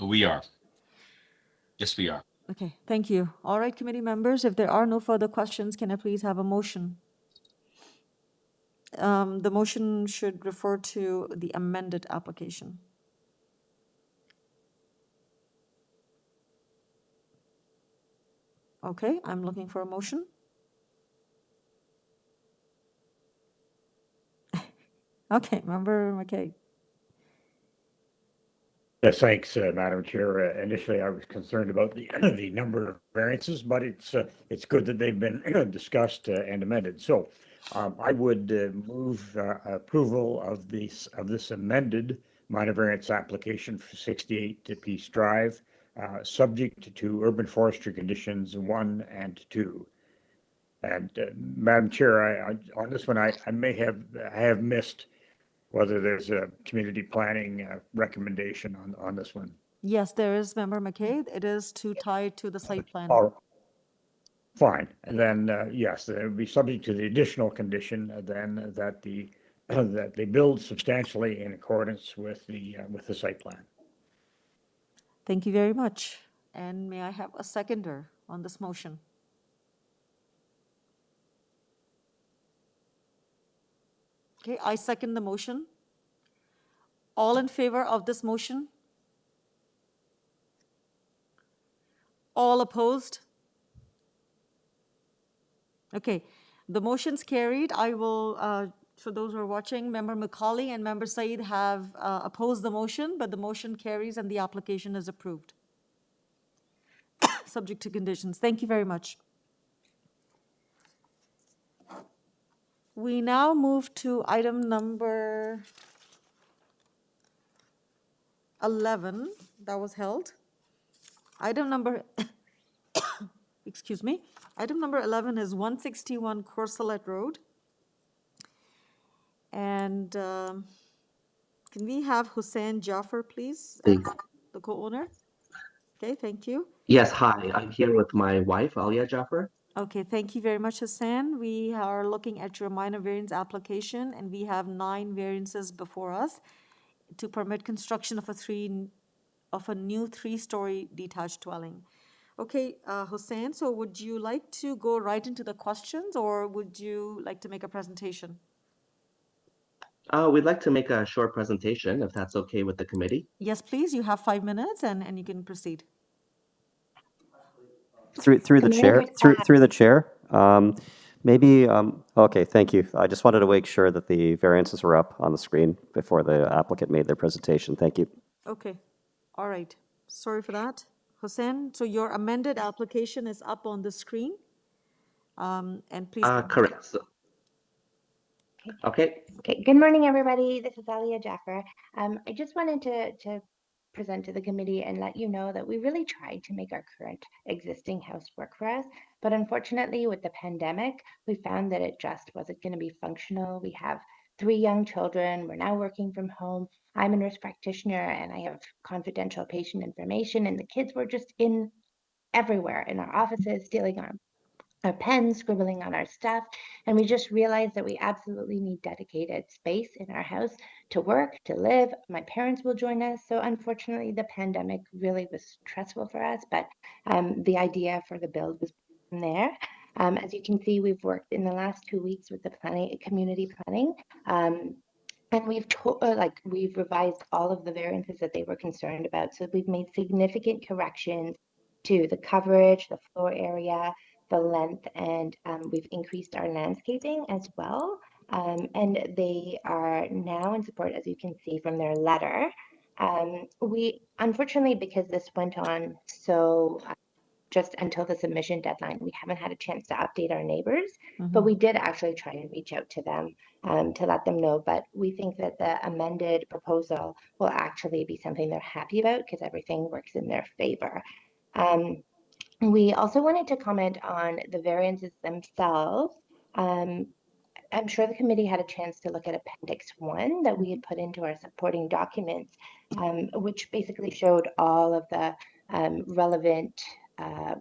We are. Yes, we are. Okay, thank you. All right, committee members, if there are no further questions, can I please have a motion? The motion should refer to the amended application. Okay, I'm looking for a motion. Okay, Member McKay. Yes, thanks, Madam Chair. Initially, I was concerned about the the number of variances, but it's good that they've been discussed and amended. So, I would move approval of this amended minor variance application for 68 to Peace Drive, subject to urban forestry conditions 1 and 2. And Madam Chair, on this one, I have missed whether there's a community planning recommendation on this one. Yes, there is, Member McKay. It is to tie to the site plan. Fine. And then, yes, it would be subject to the additional condition then that that they build substantially in accordance with the site plan. Thank you very much. And may I have a seconder on this motion? Okay, I second the motion. All in favor of this motion? All opposed? Okay, the motion's carried. I will, for those who are watching, Member Macaulay and Member Said have opposed the motion, but the motion carries and the application is approved. Subject to conditions. Thank you very much. We now move to item number 11 that was held. Item number, excuse me, item number 11 is 161 Courcelette Road. And can we have Hussein Jaffer, please, as the co-owner? Okay, thank you. Yes, hi. I'm here with my wife, Alia Jaffer. Okay, thank you very much, Hussein. We are looking at your minor variance application, and we have 9 variances before us to permit construction of a new 3-story detached dwelling. Okay, Hussein, so would you like to go right into the questions, or would you like to make a presentation? We'd like to make a short presentation, if that's okay with the committee. Yes, please. You have 5 minutes, and you can proceed. Through the chair, through the chair. Maybe, okay, thank you. I just wanted to make sure that the variances were up on the screen before the applicant made their presentation. Thank you. Okay, all right. Sorry for that. Hussein, so your amended application is up on the screen. And please. Correct. So, okay. Okay. Good morning, everybody. This is Alia Jaffer. I just wanted to present to the committee and let you know that we really tried to make our current existing house work for us. But unfortunately, with the pandemic, we found that it just wasn't going to be functional. We have 3 young children. We're now working from home. I'm a nurse practitioner and I have confidential patient information, and the kids were just everywhere in our offices, stealing our pens, scribbling on our stuff. And we just realized that we absolutely need dedicated space in our house to work, to live. My parents will join us. So unfortunately, the pandemic really was stressful for us, but the idea for the build was from there. As you can see, we've worked in the last 2 weeks with the community planning. And we've revised all of the variances that they were concerned about. So we've made significant corrections to the coverage, the floor area, the length, and we've increased our landscaping as well. And they are now in support, as you can see from their letter. We, unfortunately, because this went on so just until the submission deadline, we haven't had a chance to update our neighbors, but we did actually try and reach out to them to let them know. But we think that the amended proposal will actually be something they're happy about because everything works in their favor. We also wanted to comment on the variances themselves. I'm sure the committee had a chance to look at Appendix 1 that we had put into our supporting documents, which basically showed all of the relevant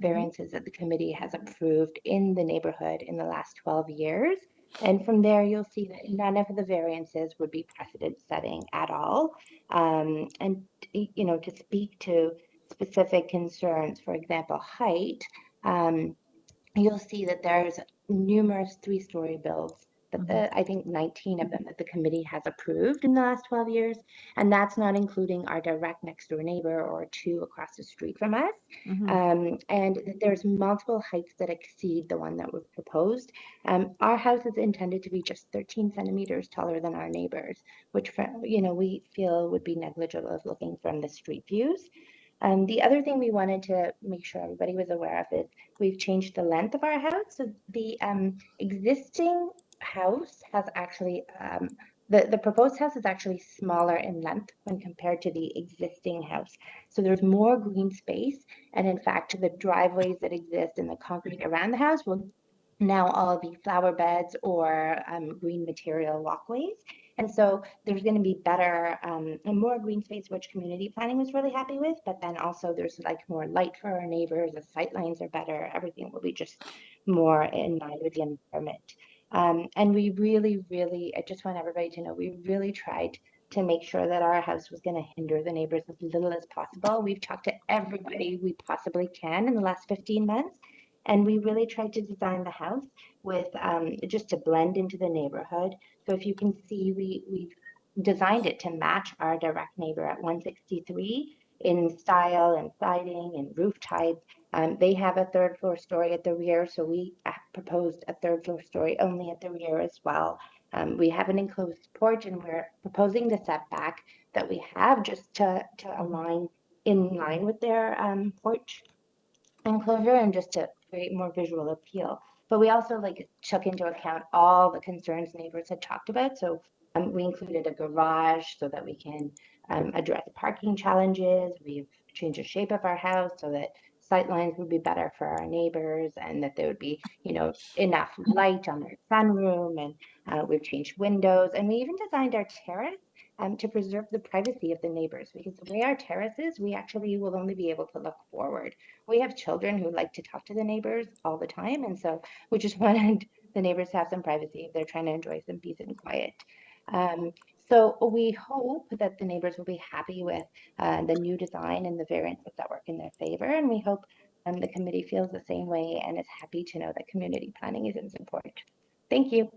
variances that the committee has approved in the neighborhood in the last 12 years. And from there, you'll see that none of the variances would be precedent setting at all. And, you know, to speak to specific concerns, for example, height, you'll see that there's numerous 3-story builds that I think 19 of them that the committee has approved in the last 12 years. And that's not including our direct next door neighbor or 2 across the street from us. And there's multiple heights that exceed the one that was proposed. Our house is intended to be just 13 centimeters taller than our neighbors, which, you know, we feel would be negligible if looking from the street views. The other thing we wanted to make sure everybody was aware of is we've changed the length of our house. So the existing house has actually, the proposed house is actually smaller in length when compared to the existing house. So there's more green space. And in fact, the driveways that exist and the concrete around the house will now all be flower beds or green material walkways. And so there's going to be better and more green space, which community planning was really happy with. But then also there's like more light for our neighbors. The sight lines are better. Everything will be just more in line with the environment. And we really, I just want everybody to know, we really tried to make sure that our house was going to hinder the neighbors as little as possible. We've talked to everybody we possibly can in the last 15 months. And we really tried to design the house with just to blend into the neighborhood. So if you can see, we've designed it to match our direct neighbor at 163 in style and siding and roof type. They have a 3rd floor story at the rear, so we proposed a 3rd floor story only at the rear as well. We have an enclosed porch, and we're proposing the setback that we have just to align in line with their porch enclosure and just to create more visual appeal. But we also like took into account all the concerns neighbors had talked about. So we included a garage so that we can address parking challenges. We've changed the shape of our house so that sight lines would be better for our neighbors and that there would be, you know, enough light on their sunroom. And we've changed windows, and we even designed our terrace to preserve the privacy of the neighbors, because the way our terrace is, we actually will only be able to look forward. We have children who like to talk to the neighbors all the time, and so we just wanted the neighbors to have some privacy if they're trying to enjoy some peace and quiet. So we hope that the neighbors will be happy with the new design and the variances that work in their favor, and we hope the committee feels the same way and is happy to know that community planning is in support. Thank you.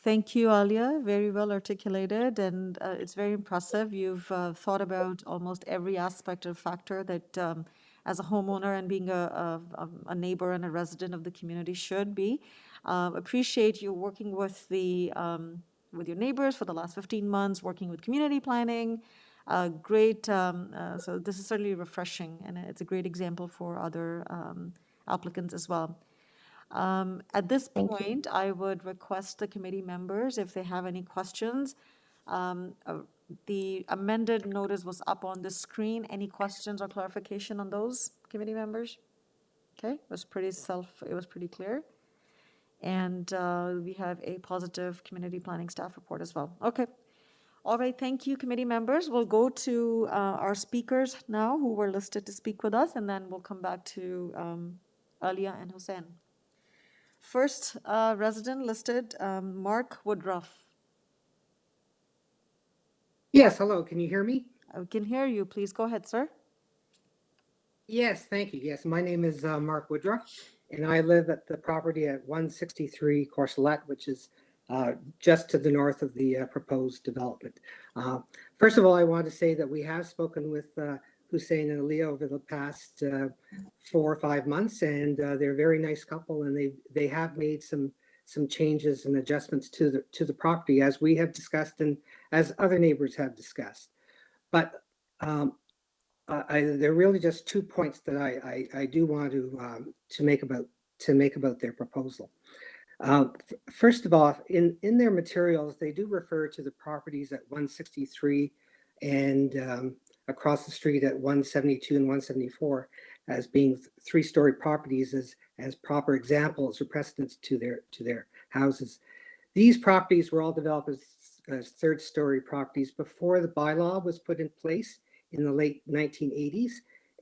Thank you, Alia. Very well articulated, and it's very impressive. You've thought about almost every aspect or factor that as a homeowner and being a neighbor and a resident of the community should be. Appreciate you working with with your neighbors for the last 15 months, working with community planning. Great. So this is certainly refreshing, and it's a great example for other applicants as well. At this point, I would request the committee members, if they have any questions. The amended notice was up on the screen. Any questions or clarification on those, committee members? Okay, it was pretty clear. And we have a positive community planning staff report as well. Okay. All right, thank you, committee members. We'll go to our speakers now who were listed to speak with us, and then we'll come back to Alia and Hussein. First resident listed, Mark Woodruff. Yes, hello, can you hear me? I can hear you. Please go ahead, sir. Yes, thank you. Yes, my name is Mark Woodruff, and I live at the property at 163 COURCELETTE, which is just to the north of the proposed development. First of all, I want to say that we have spoken with Hussein and Alia over the past 4 or 5 months, and they're a very nice couple, and they have made some changes and adjustments to the property, as we have discussed and as other neighbors have discussed. But there are really just 2 points that I do want to make about their proposal. First of all, in their materials, they do refer to the properties at 163 and across the street at 172 and 174 as being 3-story properties as proper examples or precedents to their houses. These properties were all developed as 3rd-story properties before the bylaw was put in place in the late 1980s.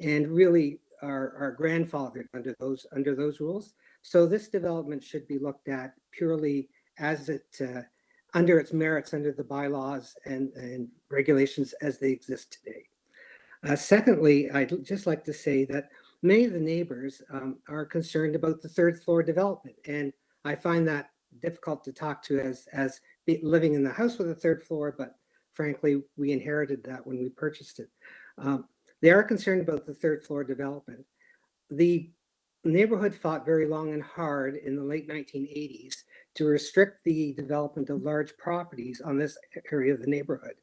And really, are grandfathered under those rules. So this development should be looked at purely as it under its merits under the bylaws and regulations as they exist today. Secondly, I'd just like to say that many of the neighbors are concerned about the third floor development, and I find that difficult to talk to as living in the house with a third floor, but frankly, we inherited that when we purchased it. They are concerned about the third floor development. The neighborhood fought very long and hard in the late 1980s to restrict the development of large properties on this area of the neighborhood.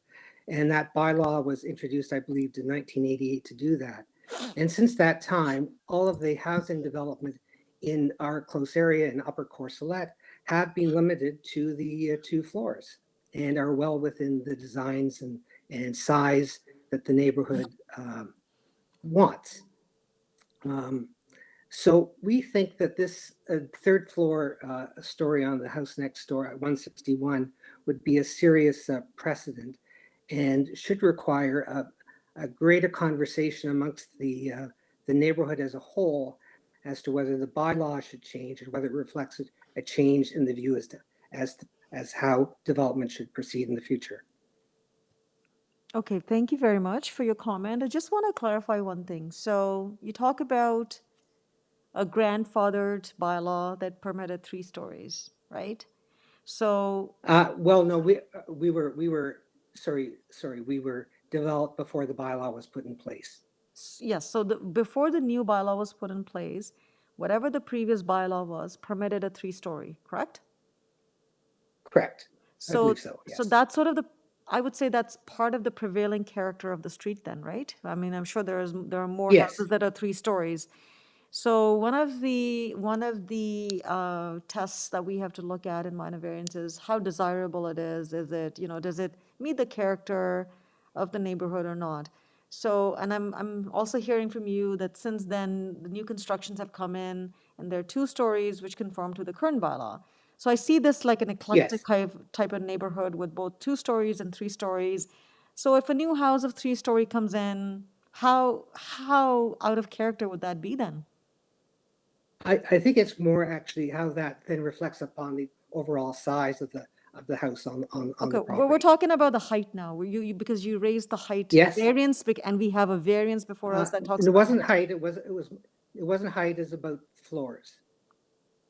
And that bylaw was introduced, I believe, in 1988 to do that. And since that time, all of the housing development in our close area in Upper Courcelette have been limited to the 2 floors and are well within the designs and size that the neighborhood wants. So we think that this third floor story on the house next door at 161 would be a serious precedent and should require a greater conversation amongst the neighborhood as a whole as to whether the bylaw should change and whether it reflects a change in the view as how development should proceed in the future. Okay, thank you very much for your comment. I just want to clarify one thing. So you talk about a grandfathered bylaw that permitted 3 stories, right? So well, no, we were developed before the bylaw was put in place. yes, so before the new bylaw was put in place, whatever the previous bylaw was permitted a 3-story, correct? Correct. I So, believe so, so yes. that's sort of I would say that's part of the prevailing character of the street then, right? I mean, I'm sure there are more Yes. houses that are 3 stories. So one of the tests that we have to look at in minor variance is how desirable it is. Is it, does it meet the character of the neighborhood or not? So, and I'm also hearing from you that since then, the new constructions have come in and there are 2 stories which conform to the current bylaw. So I see this like an eclectic type of neighborhood with both 2 stories and 3 stories. So if a new house of 3-story comes in, how out of character would that be then? I think it's more actually how that then reflects upon the overall size of the house on the Okay, property. we're talking about the height now. Because you raised the height Yes. variance, and we have a variance before us that talks And it about wasn't height, it wasn't height, it's about floors.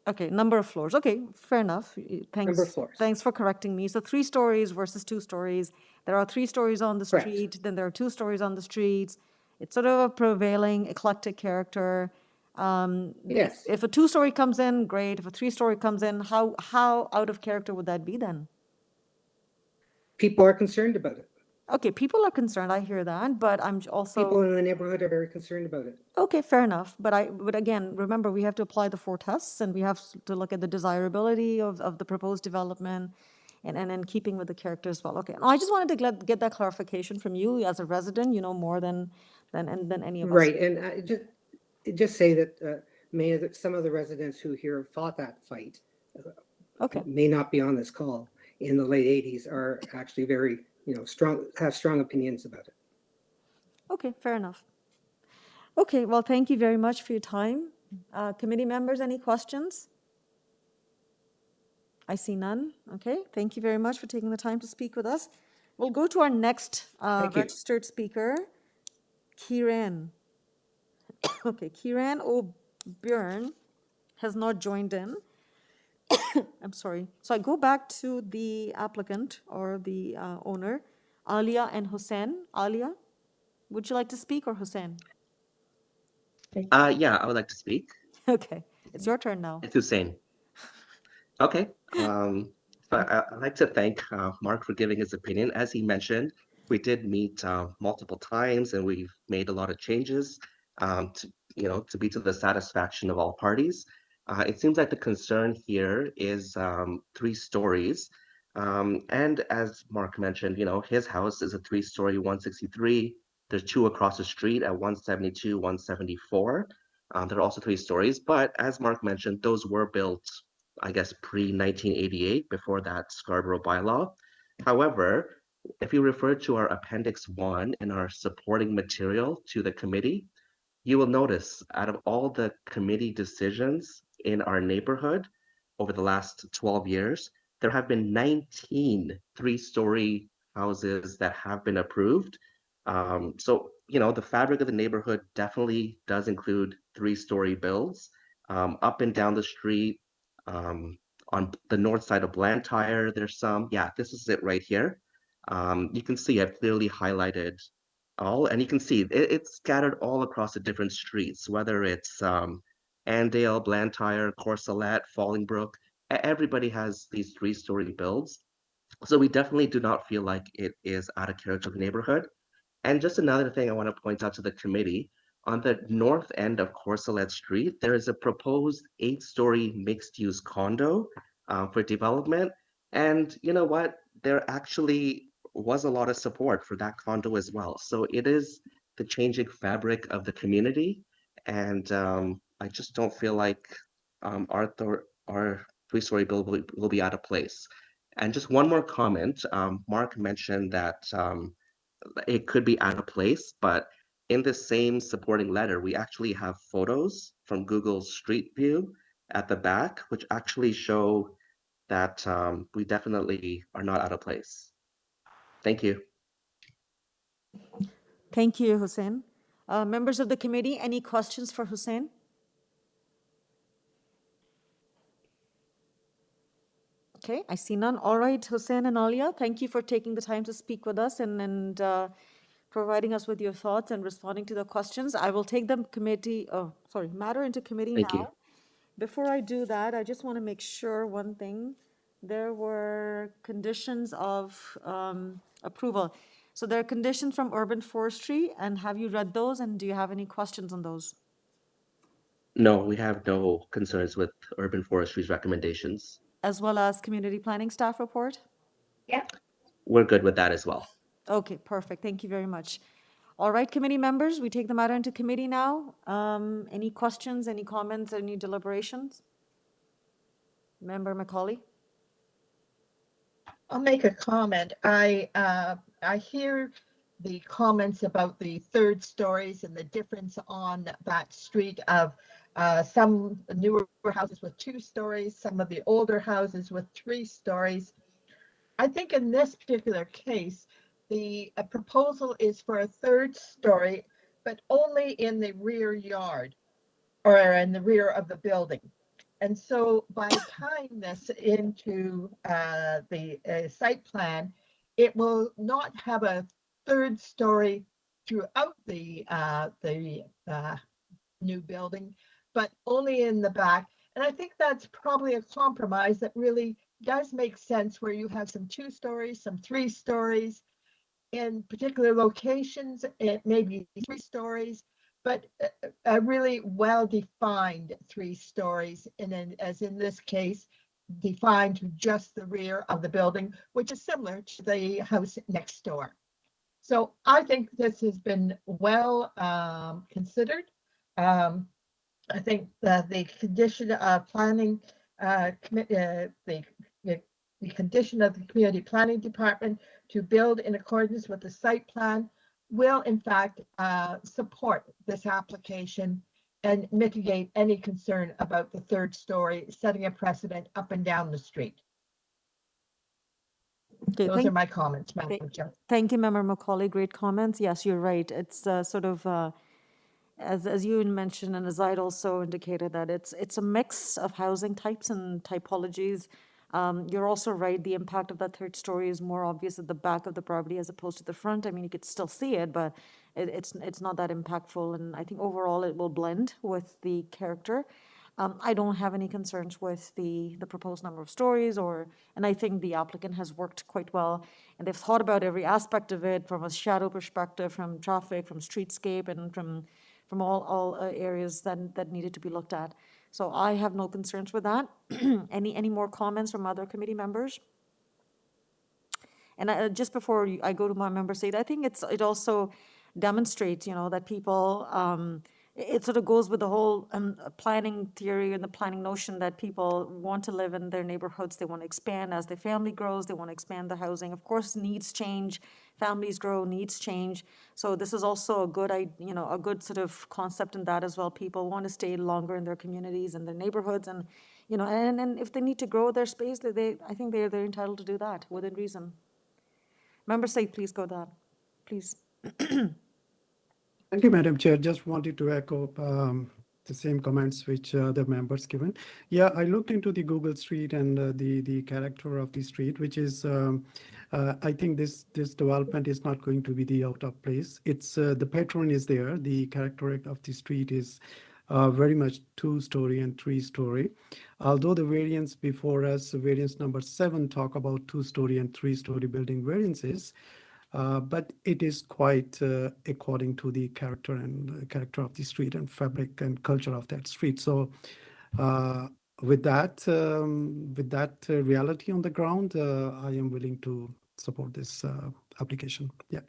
okay, number of floors. Okay, fair enough. Thanks. Number of floors. Thanks for correcting me. So 3 stories versus 2 stories. There are 3 stories on the Correct. street, then there are 2 stories on the streets. It's sort of a prevailing eclectic character. Yes. If a 2-story comes in, great. If a 3-story comes in, how out of character would that be then? People are concerned about it. Okay, people are concerned. I hear that, but I'm also People in the neighborhood are very concerned about it. okay, fair enough. But again, remember, we have to apply the 4 tests and we have to look at the desirability of the proposed development and in keeping with the character as well. Okay, now I just wanted to get that clarification from you as a resident, you know more than any of us. Right, and just say that some of the residents who here fought that fight Okay. may not be on this call in the late 80s are actually very, have strong opinions about it. Okay, fair enough. Okay, well, thank you very much for your time. Committee members, any questions? I see none. Okay, thank you very much for taking the time to speak with us. We'll go to our next registered speaker, Kieran. Okay, Kieran O'Byrne has not joined in. I'm sorry. So I go back to the applicant or the owner, Alia and Hussein. Alia, would you like to speak or Hussein? Yeah, I would like to speak. Okay, it's your turn now. It's Hussein. Okay. I'd like to thank Mark for giving his opinion. As he mentioned, we did meet multiple times and we've made a lot of changes to be to the satisfaction of all parties. It seems like the concern here is 3 stories. And as Mark mentioned, his house is a 3-story 163. There's 2 across the street at 172, 174. There are also 3 stories, but as Mark mentioned, those were built, I guess, pre-1988, before that Scarborough bylaw. However, if you refer to our Appendix 1 in our supporting material to the committee, you will notice out of all the committee decisions in our neighborhood over the last 12 years, there have been 19 three-story houses that have been approved. So, you know, the fabric of the neighborhood definitely does include three-story builds. Up and down the street, on the north side of Blantyre, there's some. Yeah, this is it right here. You can see I've clearly highlighted all, and you can see it's scattered all across the different streets, whether it's Andale, Blantyre, Courcelette, Fallingbrook. Everybody has these three-story builds. So we definitely do not feel like it is out of character of the neighborhood. And just another thing I want to point out to the committee, on the north end of Courcelette Street, there is a proposed 8-story mixed-use condo for development. And you know what? There actually was a lot of support for that condo as well. So it is the changing fabric of the community. And I just don't feel like our three-story building will be out of place. And just one more comment, Mark mentioned that it could be out of place, but in the same supporting letter, we actually have photos from Google Street View at the back, which actually show that we definitely are not out of place. Thank you. Thank you, Hussein. Members of the committee, any questions for Hussein? Okay, I see none. All right, Hussein and Alia, thank you for taking the time to speak with us and providing us with your thoughts and responding to the questions. I will take the matter into committee Thank now. you. Before I do that, I just want to make sure one thing. There were conditions of approval. So there are conditions from urban forestry, and have you read those, and do you have any questions on those? No, we have no concerns with urban forestry's recommendations. As well as community planning staff report? Yeah. We're good with that as well. Okay, perfect. Thank you very much. All right, committee members, we take the matter into committee now. Any questions, any comments, any deliberations? Member Macaulay? I'll make a comment. I hear the comments about the third stories and the difference on that street of some newer houses with 2 stories, some of the older houses with 3 stories. I think in this particular case, the proposal is for a 3rd story, but only in the rear yard or in the rear of the building. And so by tying this into the site plan, it will not have a 3rd story throughout the new building, but only in the back. And I think that's probably a compromise that really does make sense, where you have some 2 stories, some 3 stories. In particular locations, it may be 3 stories, but a really well-defined 3 stories, and then, as in this case, defined to just the rear of the building, which is similar to the house next door. So I think this has been well considered. I think that the condition of planning, the condition of the community planning department to build in accordance with the site plan will in fact support this application and mitigate any concern about the 3rd story setting a precedent up and down the street. Okay, Those are my comments, Madam Chair. Thank you, Member Macaulay. Great comments. Yes, you're right. It's sort of, as you mentioned, and as I'd also indicated, that it's a mix of housing types and typologies. You're also right. The impact of that 3rd story is more obvious at the back of the property as opposed to the front. I mean, you could still see it, but it's not that impactful. And I think overall it will blend with the character. I don't have any concerns with the proposed number of stories, and I think the applicant has worked quite well, and they've thought about every aspect of it from a shadow perspective, from traffic, from streetscape, and from all areas that needed to be looked at. So I have no concerns with that. Any more comments from other committee members? And just before I go to my member state, I think it also demonstrates, that people it sort of goes with the whole planning theory and the planning notion that people want to live in their neighborhoods. They want to expand as their family grows. They want to expand the housing. Of course, needs change. Families grow, needs change. So this is also a good, a good sort of concept in that as well. People want to stay longer in their communities and their neighborhoods, and and if they need to grow their space, I think they're entitled to do that within reason. Member Said, please go that, please. Thank you, Madam Chair. Just wanted to echo the same comments which the members given. Yeah, I looked into the Google Street and the character of the street, which is, I think this development is not going to be the out of place. It's the pattern is there. The character of the street is very much 2-story and 3-story. Although the variance before us, variance number 7, talk about 2-story and 3-story building variances. But it is quite according to the character of the street and fabric and culture of that street. So with that reality on the ground, I am willing to support this application. Yeah.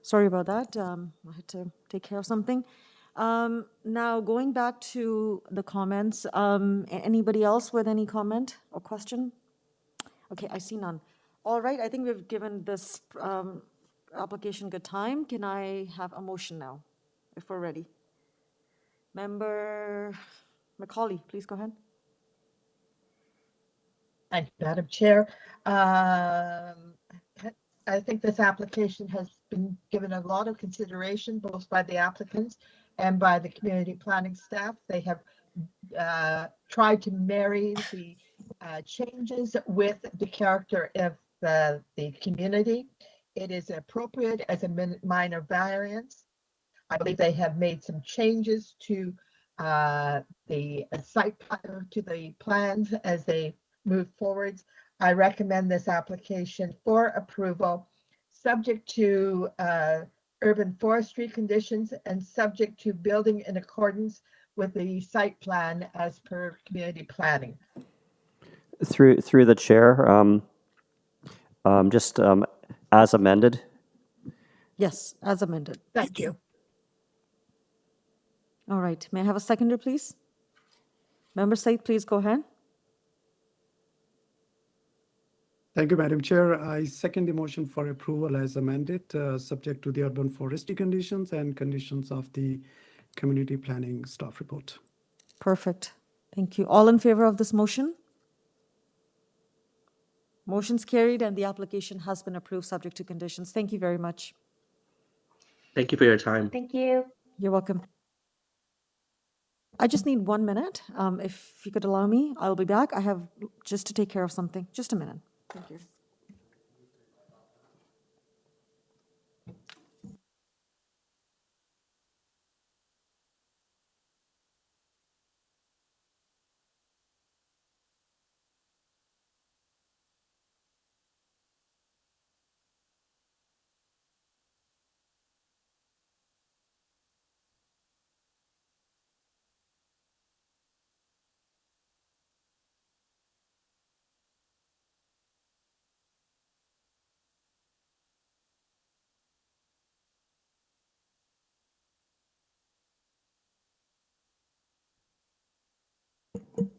Sorry about that. I had to take care of something. Now, going back to the comments, anybody else with any comment or question? Okay, I see none. All right, I think we've given this application good time. Can I have a motion now, if we're ready? Member Macaulay, please go ahead. Thank you, Madam Chair. I think this application has been given a lot of consideration, both by the applicants and by the community planning staff. They have tried to marry the changes with the character of the community. It is appropriate as a minor variance. I believe they have made some changes to the site to the plans as they move forward. I recommend this application for approval, subject to urban forestry conditions and subject to building in accordance with the site plan as per community planning. Through the chair, just as amended. Yes, as amended. Thank you. All right, may I have a seconder, please? Member Said, please go ahead. Thank you, Madam Chair. I second the motion for approval as amended, subject to the urban forestry conditions and conditions of the community planning staff report. Perfect. Thank you. All in favor of this motion? Motion's carried and the application has been approved subject to conditions. Thank you very much. Thank you for your time. Thank you. You're welcome. I just need 1 minute. If you could allow me, I'll be back. I have just to take care of something. Just a minute. Thank you.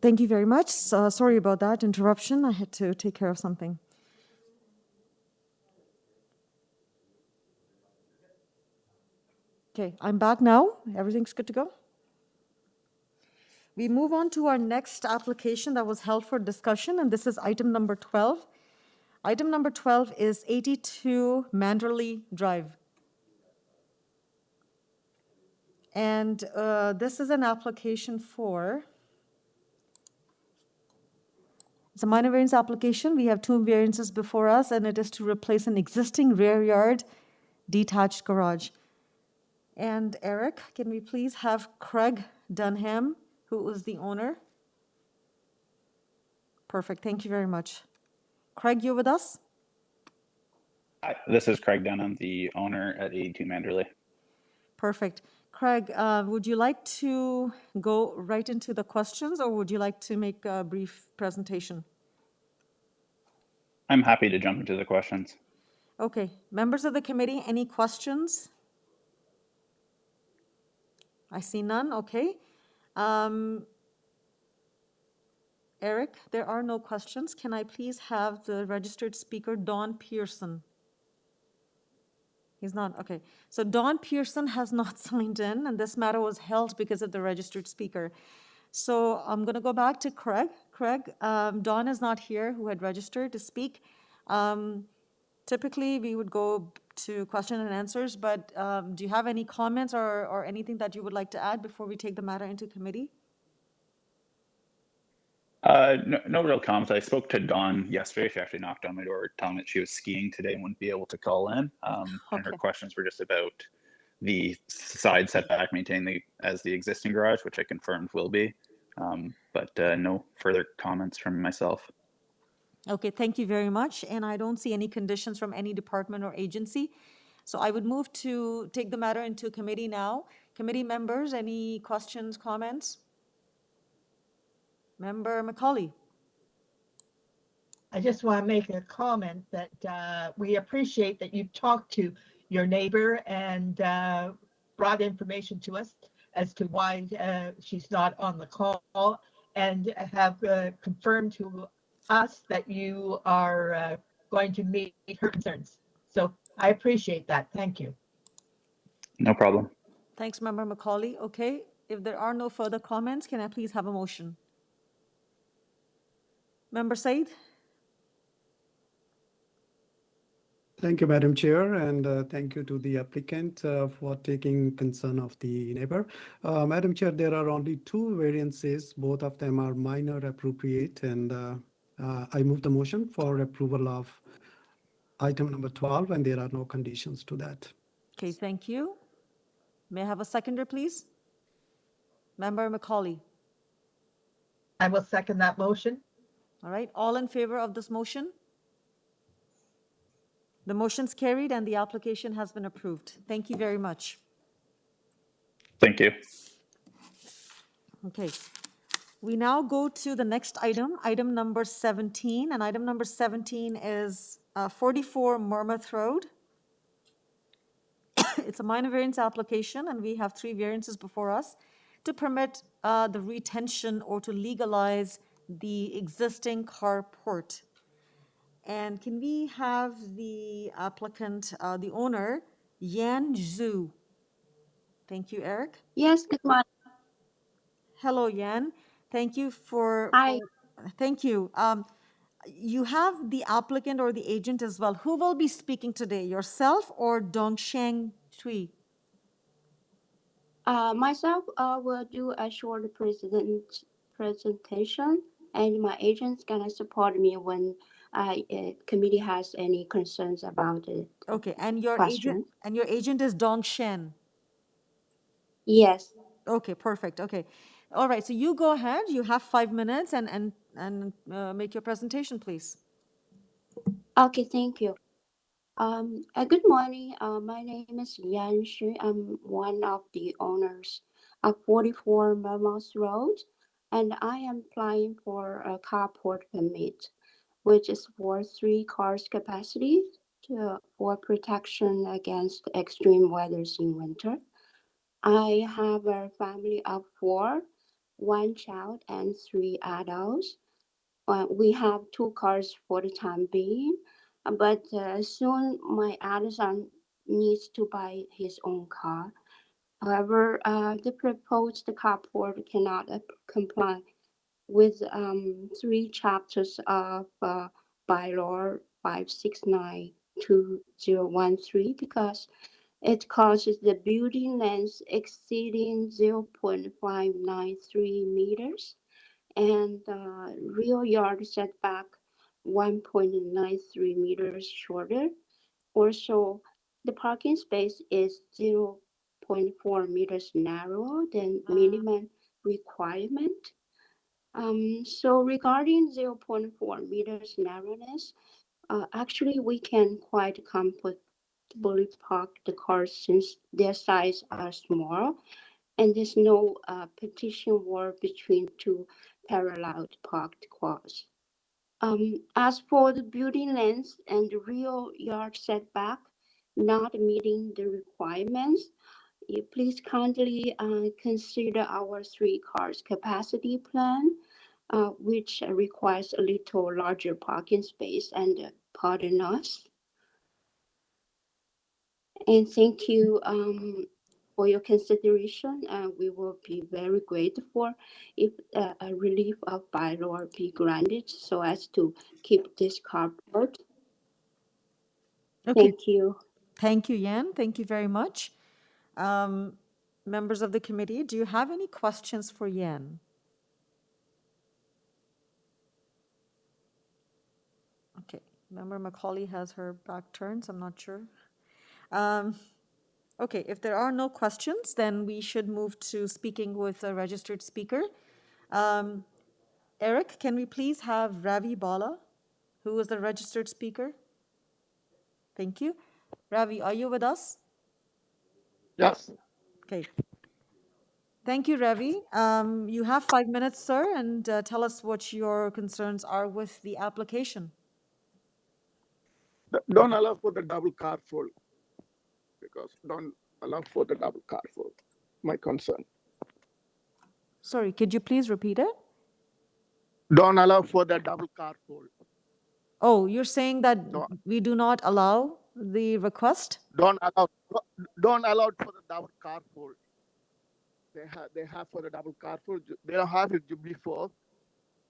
Thank you very much. Sorry about that interruption. I had to take care of something. Okay, I'm back now. Everything's good to go. We move on to our next application that was held for discussion, and this is item number 12. Item number 12 is 82 Manderley Drive. And this is an application for, it's a minor variance application. We have 2 variances before us, and it is to replace an existing rear yard detached garage. And Eric, can we please have Craig Dunham, who is the owner? Perfect, thank you very much. Craig, you with us? Hi, this is Craig Dunham, the owner at 82 Manderley. Perfect. Craig, would you like to go right into the questions, or would you like to make a brief presentation? I'm happy to jump into the questions. Okay, members of the committee, any questions? I see none, okay. Eric, there are no questions. Can I please have the registered speaker, Don Pearson? He's not, okay. So Don Pearson has not signed in, and this matter was held because of the registered speaker. So I'm going to go back to Craig. Craig, Don is not here, who had registered to speak. Typically, we would go to question and answers, but do you have any comments or anything that you would like to add before we take the matter into committee? No real comments. I spoke to Dawn yesterday. She actually knocked on my door telling me that she was skiing today and wouldn't be able to call in. And her questions were just about the side setback maintaining as the existing garage, which I confirmed will be. But no further comments from myself. Okay, thank you very much. And I don't see any conditions from any department or agency. So I would move to take the matter into committee now. Committee members, any questions, comments? Member Macaulay. I just want to make a comment that we appreciate that you've talked to your neighbor and brought information to us as to why she's not on the call, and have confirmed to us that you are going to meet her concerns. So I appreciate that. Thank you. No problem. Thanks, Member Macaulay. Okay, if there are no further comments, can I please have a motion? Member Said? Thank you, Madam Chair, and thank you to the applicant for taking concern of the neighbor. Madam Chair, there are only two variances. Both of them are minor appropriate, and I move the motion for approval of item number 12, and there are no conditions to that. Okay, thank you. May I have a seconder, please? Member Macaulay. I will second that motion. All right, all in favor of this motion? The motion's carried and the application has been approved. Thank you very much. Thank you. Okay, we now go to the next item, item number 17, and item number 17 is 44 Monmouth Road. It's a minor variance application, and we have 3 variances before us to permit the retention or to legalize the existing carport. And can we have the applicant, the owner, Yan Zhu? Thank you, Eric. Yes, good morning. Hello, Yan. Thank you for. Hi. Thank you. You have the applicant or the agent as well. Who will be speaking today, yourself or Dongsheng Cui? Myself will do a short presentation, and my agent's gonna support me when committee has any concerns about it. Okay, and your Question. agent is Dongshen. Yes. Okay, perfect. Okay, all right. So you go ahead. You have 5 minutes and make your presentation, please. Okay, thank you. Good morning. My name is Yan Xu. I'm one of the owners of 44 Monmouth Road, and I am applying for a carport permit, which is for 3 cars capacity for protection against extreme weathers in winter. I have a family of 4, 1 child and 3 adults. We have 2 cars for the time being, but soon my other son needs to buy his own car. However, the proposed carport cannot comply with 3 chapters of bylaw 569-2013 because it causes the building length exceeding 0.593 meters and rear yard setback 1.93 meters shorter. Also, the parking space is 0.4 meters narrower than minimum requirement. So regarding 0.4 meters narrowness, actually we can quite comfortably park the cars since their size are small, and there's no partition wall between 2 parallel parked cars. As for the building length and the rear yard setback not meeting the requirements, you please kindly consider our 3 cars capacity plan, which requires a little larger parking space, and pardon us. And thank you for your consideration. We will be very grateful if a relief of bylaw be granted so as to keep this carport. Okay. Thank you. Thank you, Yan. Thank you very much. Members of the committee, do you have any questions for Yan? Okay. Member Macaulay has her back turned, so I'm not sure. Okay, if there are no questions, then we should move to speaking with a registered speaker. Eric, can we please have Ravi Bala, who is the registered speaker? Thank you. Ravi, are you with us? Yes. Okay. Thank you, Ravi. You have 5 minutes, sir, and tell us what your concerns are with the application. Don't allow for the double carpool, because don't allow for the double carpool. My concern. Sorry, could you please repeat it? Don't allow for the double carpool. Oh, you're saying that we do not allow the request? Don't allow for the double carpool. They have for the double carpool. They don't have it before,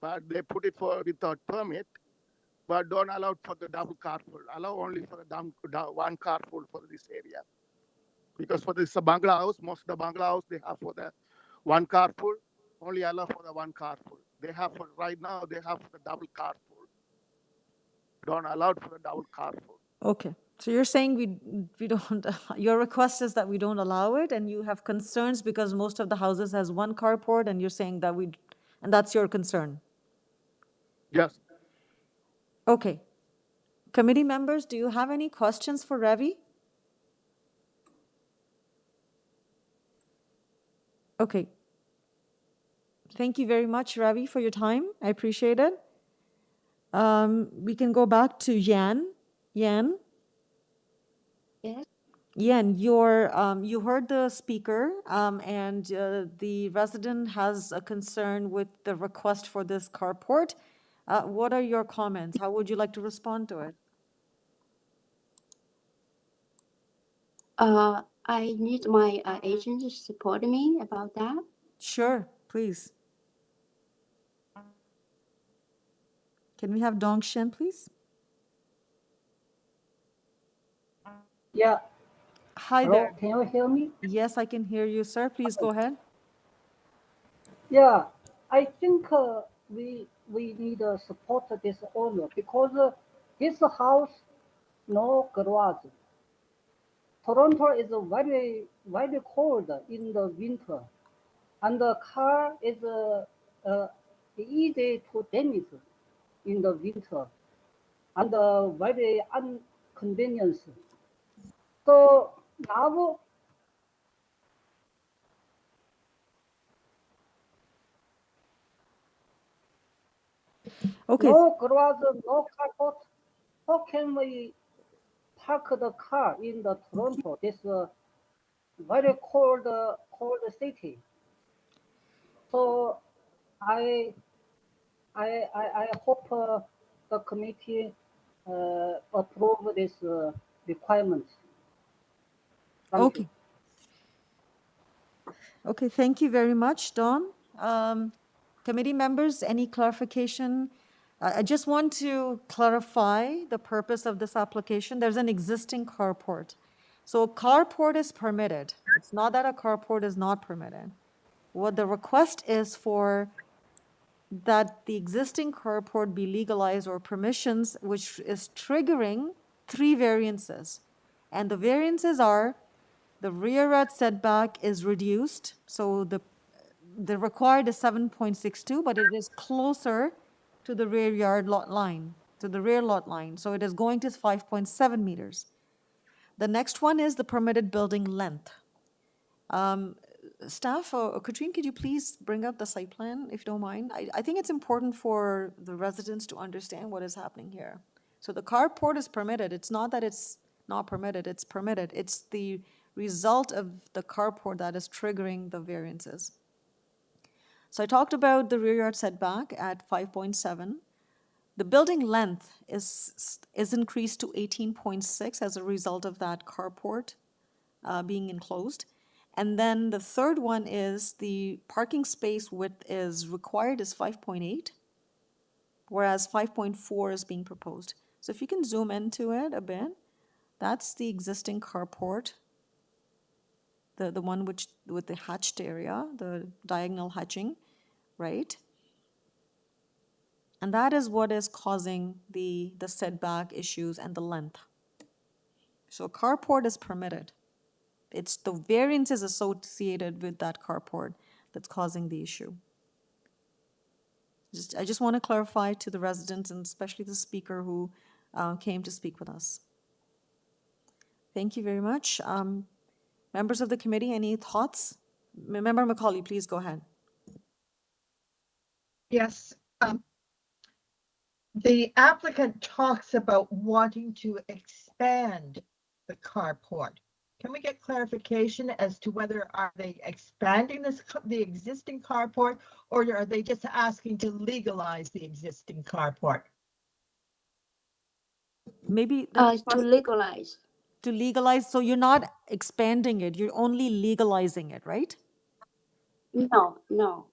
but they put it for without permit. But don't allow for the double carpool. Allow only for the one carpool for this area. Because for this bungalow house, most of the bungalow house they have for the one carpool. Only allow for the one carpool. They have for right now. They have for the double carpool. Don't allow for the double carpool. Okay. So you're saying we don't, your request is that we don't allow it, and you have concerns because most of the houses has one carport, and you're saying that and that's your concern? Yes. Okay. Committee members, do you have any questions for Ravi? Okay. Thank you very much, Ravi, for your time. I appreciate it. We can go back to Yan. Yan? Yes. Yan, you heard the speaker, and the resident has a concern with the request for this carport. What are your comments? How would you like to respond to it? I need my agent to support me about that. Sure, please. Can we have Dongshen, please? Yeah. Hi Hello, there. can you hear me? Yes, I can hear you, sir. Please go ahead. Yeah, I think we need to support this owner because this house no garage. Toronto is very cold in the winter, and the car is easy to damage in the winter, and very inconvenience. So now. Okay. No garage, no carport. How can we park the car in the Toronto? This very cold city. So I hope the committee approve this requirement. Thank you. Okay, thank you very much, Dawn. Committee members, any clarification? I just want to clarify the purpose of this application. There's an existing carport. So a carport is permitted. It's not that a carport is not permitted. What the request is for that the existing carport be legalized or permissions, which is triggering 3 variances. And the variances are the rear yard setback is reduced. So the required is 7.62, but it is closer to the rear yard lot line, to the rear lot line. So it is going to 5.7 meters. The next one is the permitted building length. Staff, Katrine, could you please bring up the site plan, if you don't mind? I think it's important for the residents to understand what is happening here. So the carport is permitted. It's not that it's not permitted, it's permitted. It's the result of the carport that is triggering the variances. So I talked about the rear yard setback at 5.7. The building length is increased to 18.6 as a result of that carport being enclosed. And then the third one is the parking space width is required is 5.8, whereas 5.4 is being proposed. So if you can zoom into it a bit, that's the existing carport, the one with the hatched area, the diagonal hatching, right? And that is what is causing the setback issues and the length. So a carport is permitted. It's the variances associated with that carport that's causing the issue. I just want to clarify to the residents and especially the speaker who came to speak with us. Thank you very much. Members of the committee, any thoughts? Member Macaulay, please go ahead. Yes. The applicant talks about wanting to expand the carport. Can we get clarification as to whether are they expanding the existing carport, or are they just asking to legalize the existing carport? Maybe to legalize. To legalize, so you're not expanding it, you're only legalizing it, right? No.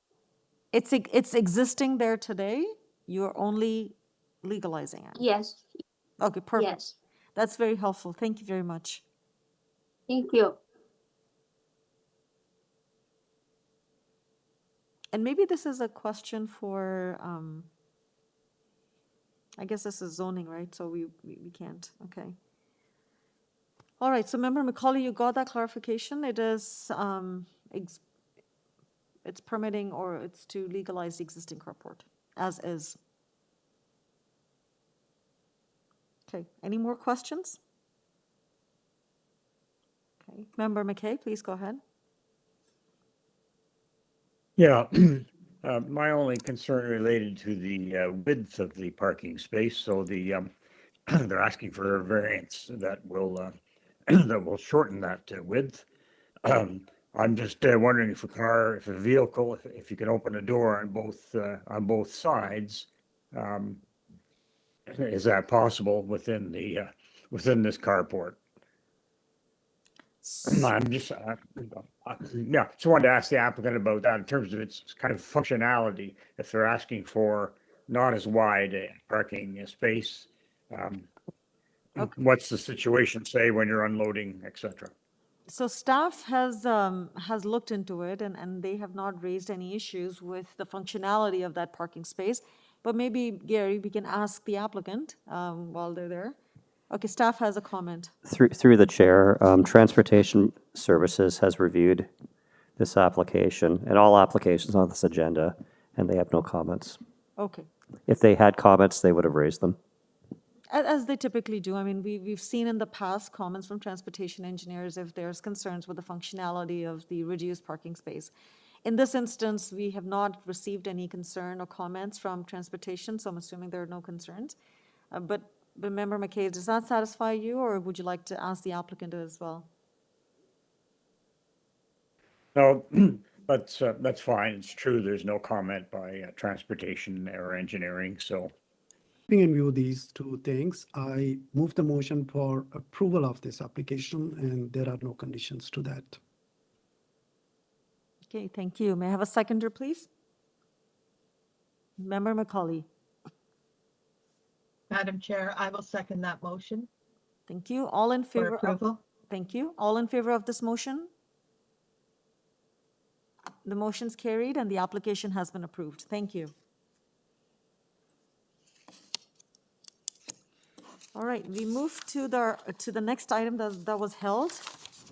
It's existing there today, you're only legalizing it. Yes. Okay, perfect. Yes. That's very helpful. Thank you very much. Thank you. And maybe this is a question for, I guess this is zoning, right? So we can't, okay. All right, so Member Macaulay, you got that clarification? It is, it's permitting or it's to legalize the existing carport, as is. Okay, any more questions? Okay, Member McKay, please go ahead. Yeah, my only concern related to the width of the parking space. So the they're asking for a variance that will that will shorten that width. I'm just wondering if a vehicle, if you can open a door on both sides, is that possible within this carport? I'm just, just wanted to ask the applicant about that in terms of its kind of functionality. If they're asking for not as wide a parking space, what's the situation, say, when you're unloading, etc.? So staff has looked into it and they have not raised any issues with the functionality of that parking space. But maybe, Gary, we can ask the applicant while they're there. Okay, staff has a comment. Through the chair, Transportation Services has reviewed this application and all applications on this agenda, and they have no comments. Okay. If they had comments, they would have raised them. As they typically do. I mean, we've seen in the past comments from transportation engineers if there's concerns with the functionality of the reduced parking space. In this instance, we have not received any concern or comments from transportation, so I'm assuming there are no concerns. But Member McKay, does that satisfy you, or would you like to ask the applicant as well? No, that's fine. It's true. There's no comment by transportation or engineering, so. Keeping in view these two things, I move the motion for approval of this application, and there are no conditions to that. Okay, thank you. May I have a seconder, please? Member Macaulay. Madam Chair, I will second that motion. Thank you. All in favor for approval. Thank you. All in favor of this motion? The motion's carried and the application has been approved. Thank you. All right, we move to the next item that was held,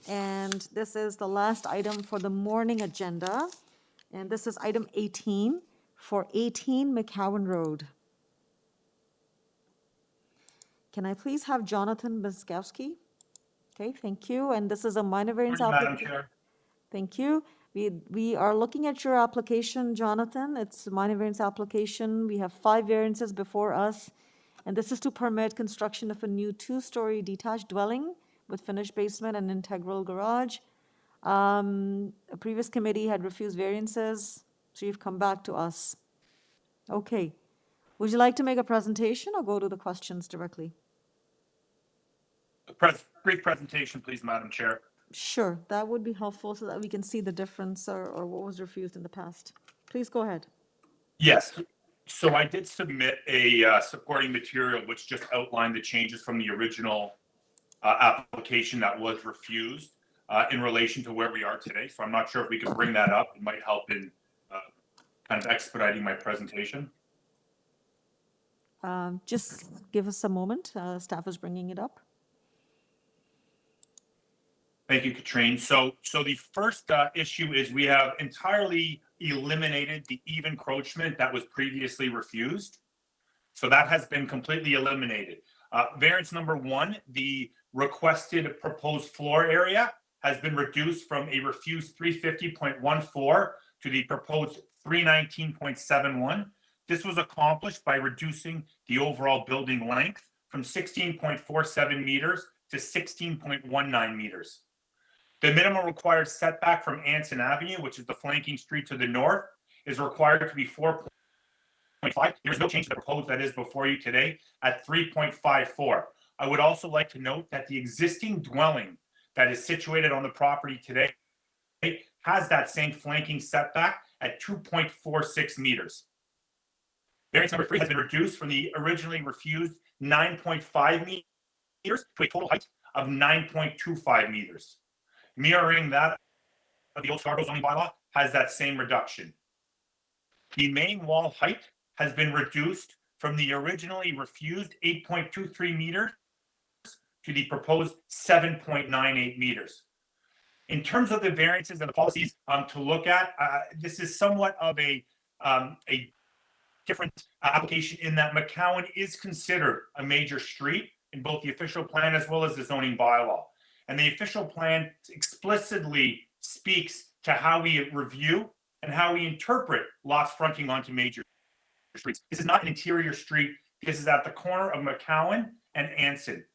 and this is the last item for the morning agenda, and this is item 18 for 18 Mccowan Road. Can I please have Jonathan Biskowski? Okay, thank you. And this is a minor variance application. Madam Chair. Thank you. We are looking at your application, Jonathan. It's a minor variance application. We have 5 variances before us, and this is to permit construction of a new 2-story detached dwelling with finished basement and integral garage. A previous committee had refused variances, so you've come back to us. Okay. Would you like to make a presentation or go to the questions directly? Brief presentation, please, Madam Chair. Sure, that would be helpful so that we can see the difference or what was refused in the past. Please go ahead. Yes. So I did submit a supporting material which just outlined the changes from the original application that was refused in relation to where we are today. So I'm not sure if we could bring that up. It might help in kind of expediting my presentation. Just give us a moment. Staff is bringing it up. Thank you, Katrine. So the first issue is we have entirely eliminated the eve encroachment that was previously refused. So that has been completely eliminated. Variance number 1, the requested proposed floor area has been reduced from a refused 350.14 to the proposed 319.71. This was accomplished by reducing the overall building length from 16.47 meters to 16.19 meters. The minimum required setback from Anson Avenue, which is the flanking street to the north, is required to be 4.5. There's no change to the proposed that is before you today at 3.54. I would also like to note that the existing dwelling that is situated on the property today has that same flanking setback at 2.46 meters. Variance number 3 has been reduced from the originally refused 9.5 meters to a total height of 9.25 meters. Mirroring that of the old Scarborough zoning bylaw has that same reduction. The main wall height has been reduced from the originally refused 8.23 meters to the proposed 7.98 meters. In terms of the variances and the policies to look at, this is somewhat of a different application in that Mccowan is considered a major street in both the official plan as well as the zoning bylaw. And the official plan explicitly speaks to how we review and how we interpret lots fronting onto major streets. This is not an interior street. This is at the corner of Mccowan and Anson.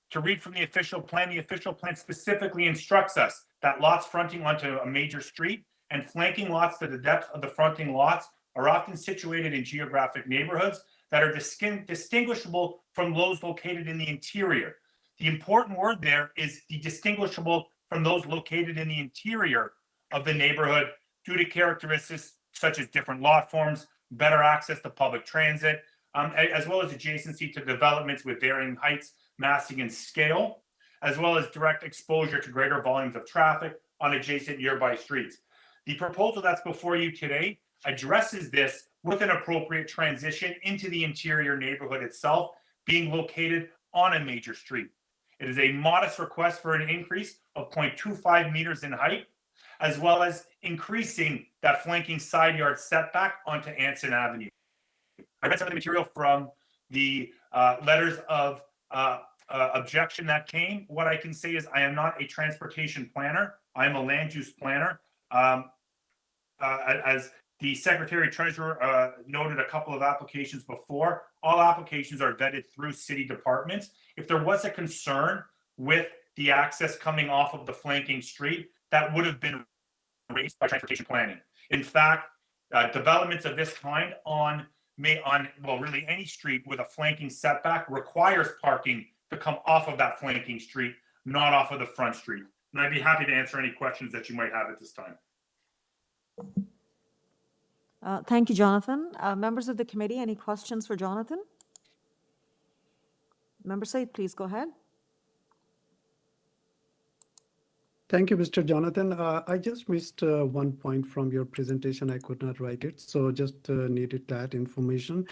To read from the official plan specifically instructs us that lots fronting onto a major street and flanking lots to the depth of the fronting lots are often situated in geographic neighborhoods that are distinguishable from those located in the interior. The important word there is the distinguishable from those located in the interior of the neighborhood due to characteristics such as different lot forms, better access to public transit, as well as adjacency to developments with varying heights, massing, and scale, as well as direct exposure to greater volumes of traffic on adjacent nearby streets. The proposal that's before you today addresses this with an appropriate transition into the interior neighborhood itself, being located on a major street. It is a modest request for an increase of 0.25 meters in height, as well as increasing that flanking side yard setback onto Anson Avenue. I read some of the material from the letters of objection that came. What I can say is I am not a transportation planner. I am a land use planner. As the Secretary Treasurer noted a couple of applications before, all applications are vetted through city departments. If there was a concern with the access coming off of the flanking street, that would have been raised by transportation planning. In fact, developments of this kind on really any street with a flanking setback requires parking to come off of that flanking street, not off of the front street. And I'd be happy to answer any questions that you might have at this time. Thank you, Jonathan. Members of the committee, any questions for Jonathan? Member Said, please go ahead. Thank you, Mr. Jonathan. I just missed one point from your presentation. I could not write it, so just needed that information.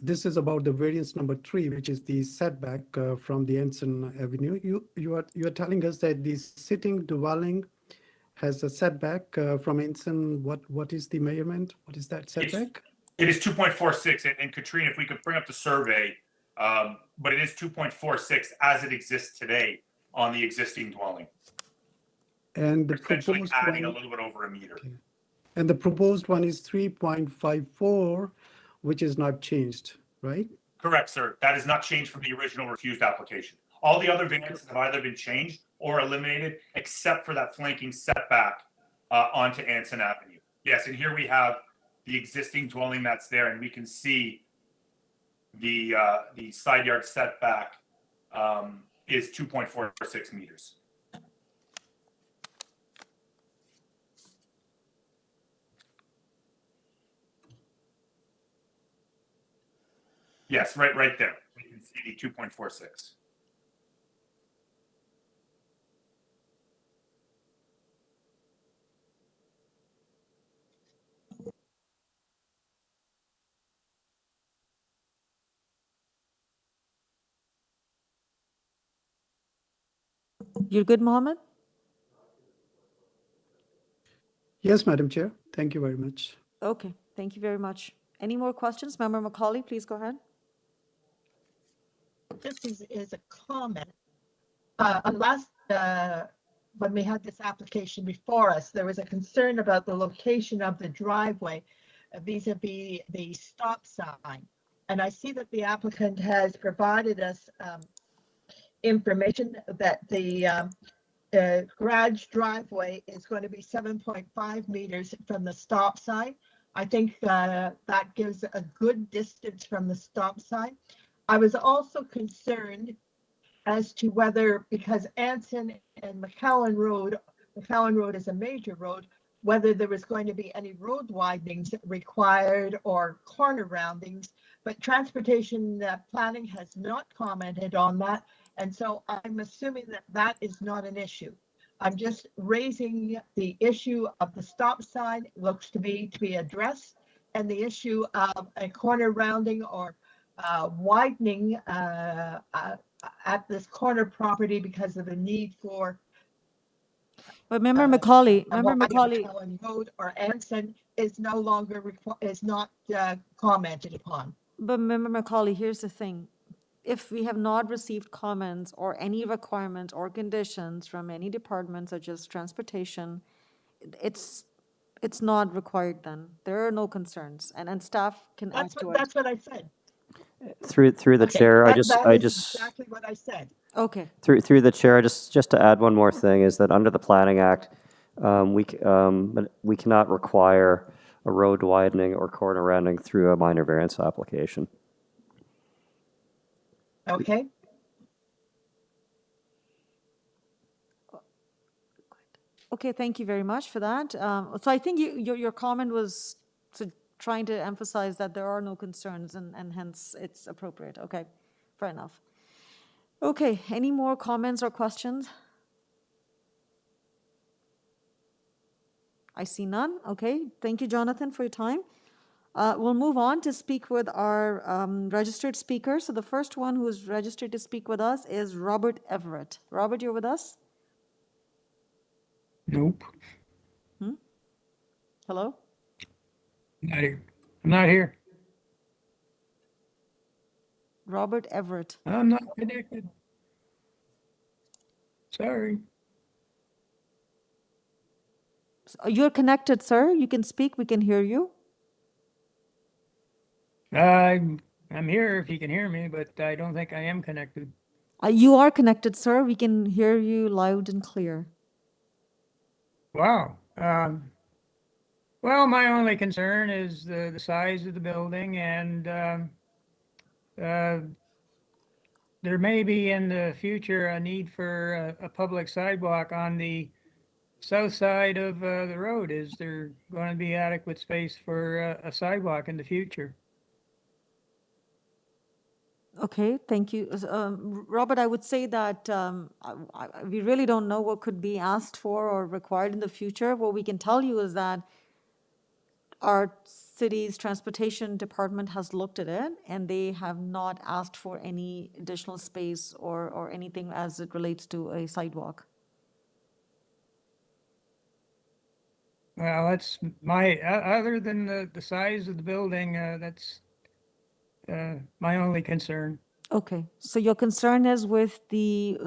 This is about the variance number 3, which is the setback from the Anson Avenue. You are telling us that the sitting dwelling has a setback from Anson. What is the measurement? What is that setback? It is 2.46, and Katrina, if we could bring up the survey, but it is 2.46 as it exists today on the existing dwelling. And the essentially proposed adding a one, little bit over a meter. and the proposed one is 3.54, which is not changed, right? Correct, sir. That has not changed from the original refused application. All the other variances have either been changed or eliminated, except for that flanking setback onto Anson Avenue. Yes, and here we have the existing dwelling that's there, and we can see the side yard setback is 2.46 meters. Yes, right there. We can see the 2.46. You're good, Mohammed? Yes, Madam Chair. Thank you very much. Okay, thank you very much. Any more questions? Member Macaulay, please go ahead. This is a comment. Unless when we had this application before us, there was a concern about the location of the driveway vis-a-vis the stop sign. And I see that the applicant has provided us information that the garage driveway is going to be 7.5 meters from the stop sign. I think that gives a good distance from the stop sign. I was also concerned as to whether, because Anson and Mccowan Road is a major road, whether there was going to be any road widenings required or corner roundings, but transportation planning has not commented on that. And so I'm assuming that that is not an issue. I'm just raising the issue of the stop sign, looks to be addressed, and the issue of a corner rounding or widening at this corner property because of the need for But Member Macaulay, Road or Anson is no longer not commented upon. But Member Macaulay, here's the thing. If we have not received comments or any requirements or conditions from any department such as transportation, it's not required then. There are no concerns, and staff can add to it. That's what I said. Through the chair, I just exactly what I said. Okay. Through the chair, just to add one more thing is that under the Planning Act, we cannot require a road widening or corner rounding through a minor variance application. Okay. Okay, thank you very much for that. So I think your comment was trying to emphasize that there are no concerns and hence it's appropriate. Okay, fair enough. Okay, any more comments or questions? I see none. Okay, thank you, Jonathan, for your time. We'll move on to speak with our registered speaker. So the first one who is registered to speak with us is Robert Everett. Robert, you're with us? Nope. Hello? Not here. I'm not here. Robert Everett. I'm not connected. Sorry. You're connected, sir. You can speak. We can hear you. I'm here if you can hear me, but I don't think I am connected. You are connected, sir. We can hear you loud and clear. Wow. Well, my only concern is the size of the building, and there may be in the future a need for a public sidewalk on the south side of the road. Is there going to be adequate space for a sidewalk in the future? Okay, thank you. Robert, I would say that we really don't know what could be asked for or required in the future. What we can tell you is that our city's transportation department has looked at it and they have not asked for any additional space or anything as it relates to a sidewalk. Well, that's my, other than the size of the building, that's my only concern. Okay, so your concern is with the,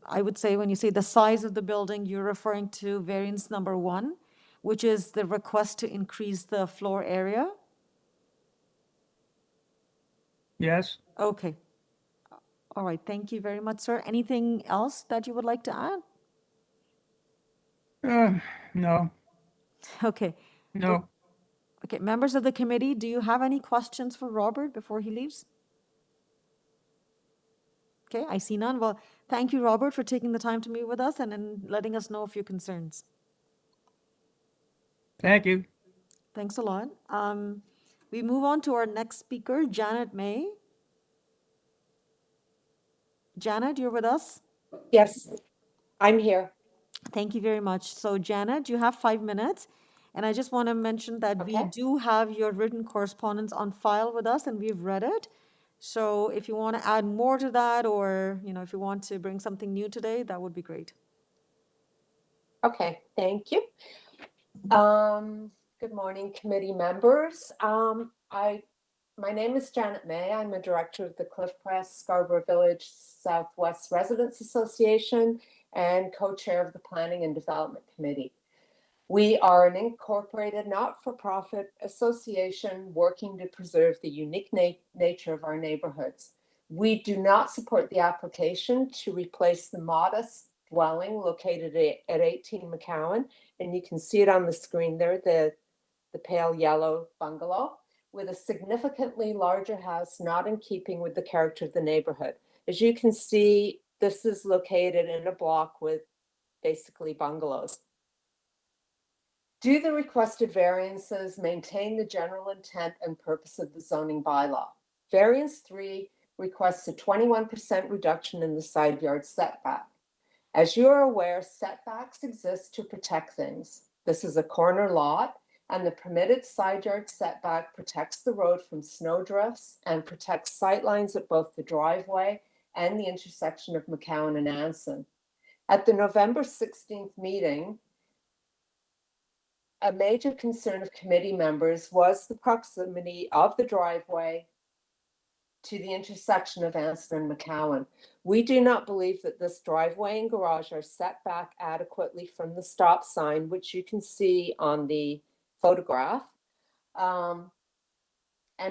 I would say when you say the size of the building, you're referring to variance number 1, which is the request to increase the floor area? Yes. Okay. All right, thank you very much, sir. Anything else that you would like to add? No, Okay. no. Okay, members of the committee, do you have any questions for Robert before he leaves? Okay, I see none. Well, thank you, Robert, for taking the time to meet with us and then letting us know of your concerns. Thank you. Thanks a lot. We move on to our next speaker, Janet May. Janet, you're with us? Yes, I'm here. Thank you very much. So Janet, you have 5 minutes. And I just want to mention that we Okay. do have your written correspondence on file with us and we've read it. So if you want to add more to that or, if you want to bring something new today, that would be great. Okay, thank you. Good morning, committee members. My name is Janet May. I'm a director of the CLIFFCREST Scarborough Village Southwest Residents Association and co-chair of the Planning and Development Committee. We are an incorporated not-for-profit association working to preserve the unique nature of our neighborhoods. We do not support the application to replace the modest dwelling located at 18 Mccowan, and you can see it on the screen there, the pale yellow bungalow, with a significantly larger house not in keeping with the character of the neighborhood. As you can see, this is located in a block with basically bungalows. Do the requested variances maintain the general intent and purpose of the zoning bylaw? Variance 3 requests a 21% reduction in the side yard setback. As you are aware, setbacks exist to protect things. This is a corner lot, and the permitted side yard setback protects the road from snowdrifts and protects sightlines at both the driveway and the intersection of Mccowan and Anson. At the November 16th meeting, a major concern of committee members was the proximity of the driveway to the intersection of Anson and Mccowan. We do not believe that this driveway and garage are set back adequately from the stop sign, which you can see on the photograph. And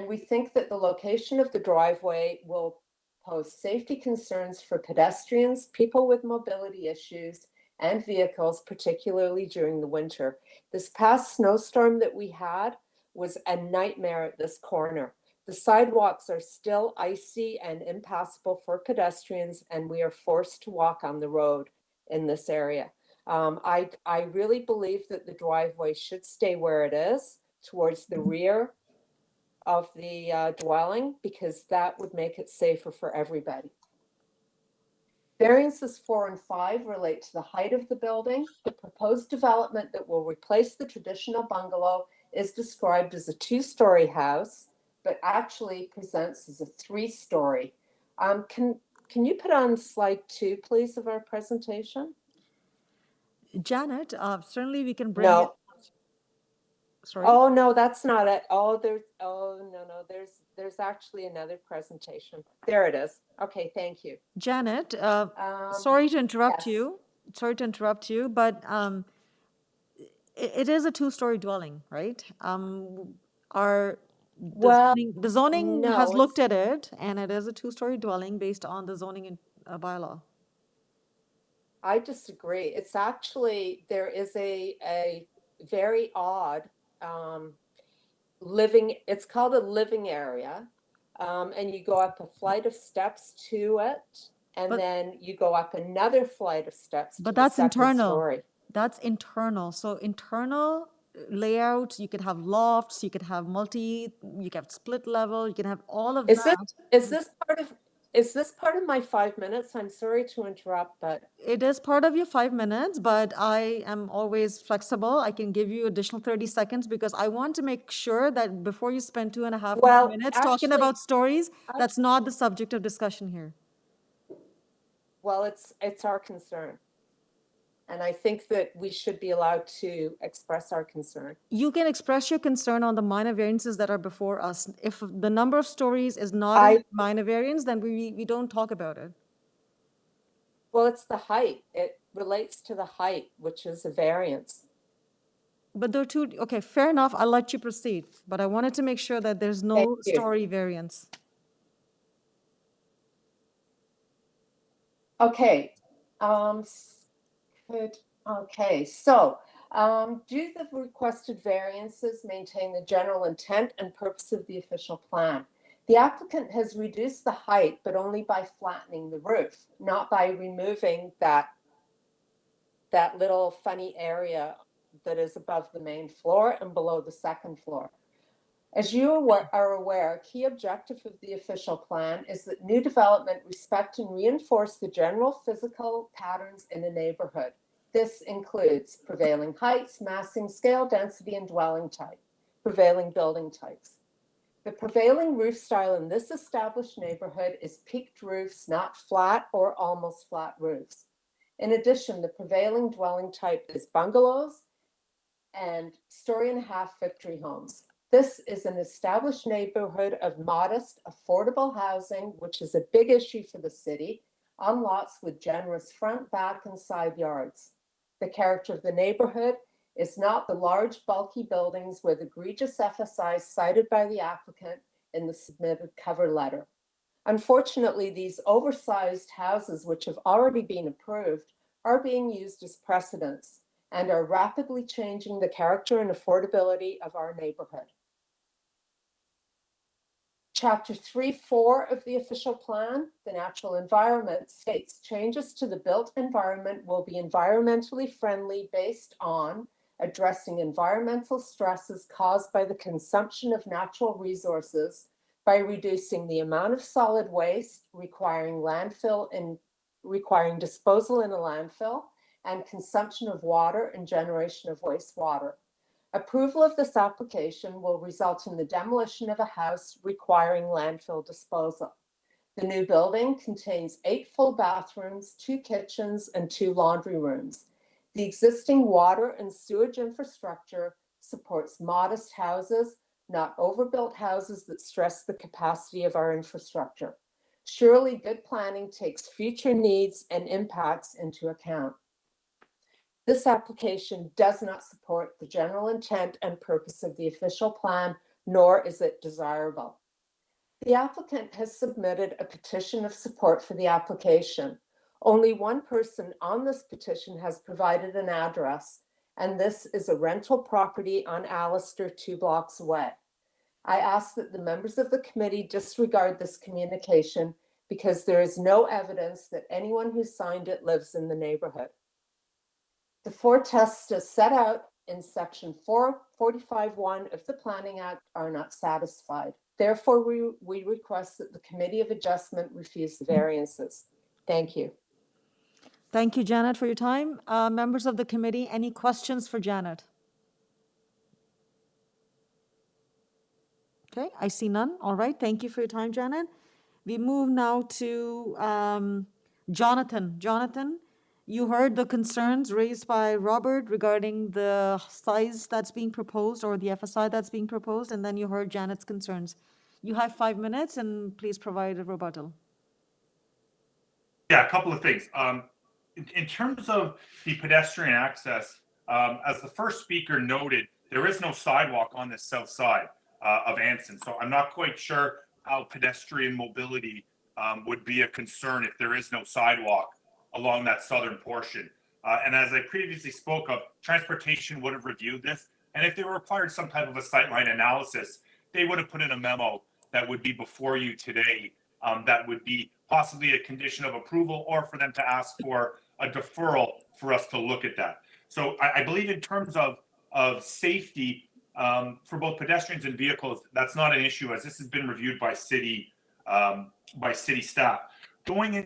we think that the location of the driveway will pose safety concerns for pedestrians, people with mobility issues, and vehicles, particularly during the winter. This past snowstorm that we had was a nightmare at this corner. The sidewalks are still icy and impassable for pedestrians, and we are forced to walk on the road in this area. I really believe that the driveway should stay where it is, towards the rear of the dwelling, because that would make it safer for everybody. Variances 4 and 5 relate to the height of the building. The proposed development that will replace the traditional bungalow is described as a 2-story house, but actually presents as a 3-story. Can you put on slide 2, please, of our presentation? Janet, certainly we can bring No. it. Sorry? Oh, no, that's not it. No, there's actually another presentation. There it is. Okay, thank you. Janet, sorry to interrupt yes. you. Sorry to interrupt you, but it is a 2-story dwelling, right? The zoning no, has looked at it, and it is a 2-story dwelling based on the zoning bylaw. I disagree. It's actually, there is a very odd it's called a living area. And you go up a flight of steps to it, and then you go up another flight of steps to the second story. That's internal. So internal layout, you could have lofts, you could have you could have split level, you can have all of that. Is this part of my 5 minutes? I'm sorry to interrupt, but it is part of your 5 minutes, but I am always flexible. I can give you additional 30 seconds because I want to make sure that before you spend 2.5 more minutes talking about stories, that's not the subject of discussion here. Well, it's our concern. And I think that we should be allowed to express our concern. You can express your concern on the minor variances that are before us. If the number of stories is not a minor variance, then we don't talk about it. Well, it's the height. It relates to the height, which is a variance. But there are two, okay, fair enough, I'll let you proceed. But I wanted to make sure that there's no Thank you. story variance. Okay. Do the requested variances maintain the general intent and purpose of the official plan? The applicant has reduced the height, but only by flattening the roof, not by removing that little funny area that is above the main floor and below the second floor. As you are aware, a key objective of the official plan is that new development respect and reinforce the general physical patterns in a neighborhood. This includes prevailing heights, massing, scale, density, and dwelling type, prevailing building types. The prevailing roof style in this established neighborhood is peaked roofs, not flat or almost flat roofs. In addition, the prevailing dwelling type is bungalows and story-and-a-half victory homes. This is an established neighborhood of modest, affordable housing, which is a big issue for the city, on lots with generous front, back, and side yards. The character of the neighborhood is not the large, bulky buildings with egregious FSIs cited by the applicant in the submitted cover letter. Unfortunately, these oversized houses, which have already been approved, are being used as precedents and are rapidly changing the character and affordability of our neighborhood. Chapter 3.4 of the official plan, the natural environment, states changes to the built environment will be environmentally friendly based on addressing environmental stresses caused by the consumption of natural resources by reducing the amount of solid waste requiring disposal in a landfill and consumption of water and generation of wastewater. Approval of this application will result in the demolition of a house requiring landfill disposal. The new building contains 8 full bathrooms, 2 kitchens, and 2 laundry rooms. The existing water and sewage infrastructure supports modest houses, not overbuilt houses that stress the capacity of our infrastructure. Surely good planning takes future needs and impacts into account. This application does not support the general intent and purpose of the official plan, nor is it desirable. The applicant has submitted a petition of support for the application. Only one person on this petition has provided an address, and this is a rental property on Allister 2 blocks away. I ask that the members of the committee disregard this communication because there is no evidence that anyone who signed it lives in the neighborhood. The 4 tests as set out in section 445(1) of the Planning Act are not satisfied. Therefore, we request that the Committee of Adjustment refuse the variances. Thank you. Thank you, Janet, for your time. Members of the committee, any questions for Janet? Okay, I see none. All right, thank you for your time, Janet. We move now to Jonathan. Jonathan, you heard the concerns raised by Robert regarding the size that's being proposed or the FSI that's being proposed, and then you heard Janet's concerns. You have 5 minutes, and please provide a rebuttal. Yeah, a couple of things. In terms of the pedestrian access, as the first speaker noted, there is no sidewalk on the south side of Anson. So I'm not quite sure how pedestrian mobility would be a concern if there is no sidewalk along that southern portion. And as I previously spoke of, transportation would have reviewed this. And if they required some type of a sightline analysis, they would have put in a memo that would be before you today that would be possibly a condition of approval or for them to ask for a deferral for us to look at that. So I believe in terms of safety for both pedestrians and vehicles, that's not an issue as this has been reviewed by city staff. Going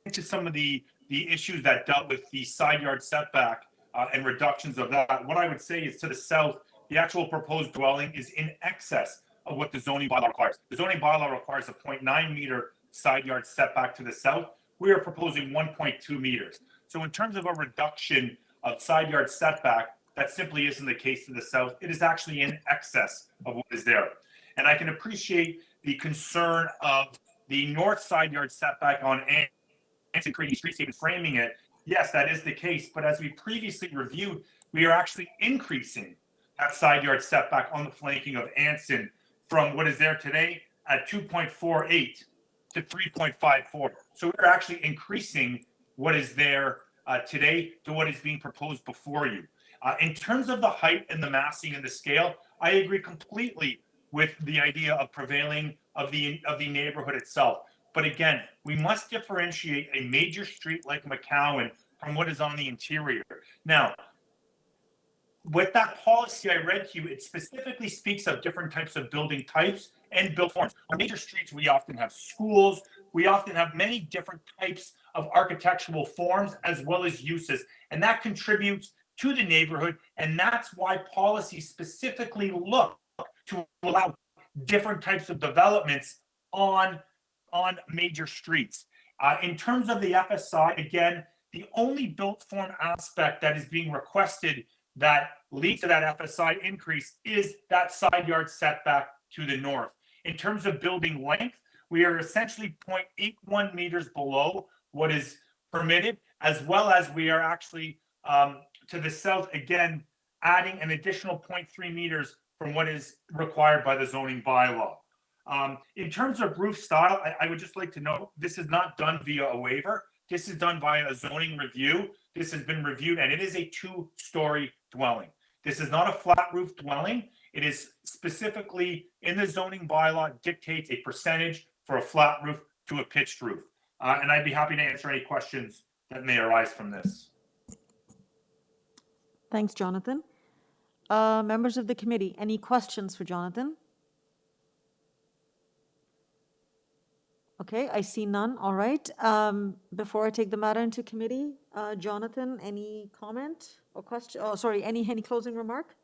into some of the issues that dealt with the side yard setback and reductions of that, what I would say is to the south, the actual proposed dwelling is in excess of what the zoning bylaw requires. The zoning bylaw requires a 0.9 meter side yard setback to the south. We are proposing 1.2 meters. So in terms of a reduction of side yard setback, that simply isn't the case to the south. It is actually in excess of what is there. And I can appreciate the concern of the north side yard setback on Anson creating streetscape and framing it. Yes, that is the case. But as we previously reviewed, we are actually increasing that side yard setback on the flanking of Anson from what is there today at 2.48 to 3.54. So we're actually increasing what is there today to what is being proposed before you. In terms of the height and the massing and the scale, I agree completely with the idea of prevailing of the neighborhood itself. But again, we must differentiate a major street like Mccowan from what is on the interior. Now, with that policy I read to you, it specifically speaks of different types of building types and built forms. On major streets, we often have schools. We often have many different types of architectural forms as well as uses. And that contributes to the neighborhood. And that's why policies specifically look to allow different types of developments on major streets. In terms of the FSI, again, the only built form aspect that is being requested that leads to that FSI increase is that side yard setback to the north. In terms of building length, we are essentially 0.81 meters below what is permitted, as well as we are actually to the south, again, adding an additional 0.3 meters from what is required by the zoning bylaw. In terms of roof style, I would just like to note, this is not done via a waiver. This is done via a zoning review. This has been reviewed, and it is a two-story dwelling. This is not a flat roof dwelling. It is specifically in the zoning bylaw dictates a percentage for a flat roof to a pitched roof. And I'd be happy to answer any questions that may arise from this. Thanks, Jonathan. Members of the committee, any questions for Jonathan? Okay, I see none. All right. Before I take the matter into committee, Jonathan, any comment or question? Oh, sorry, any closing remark?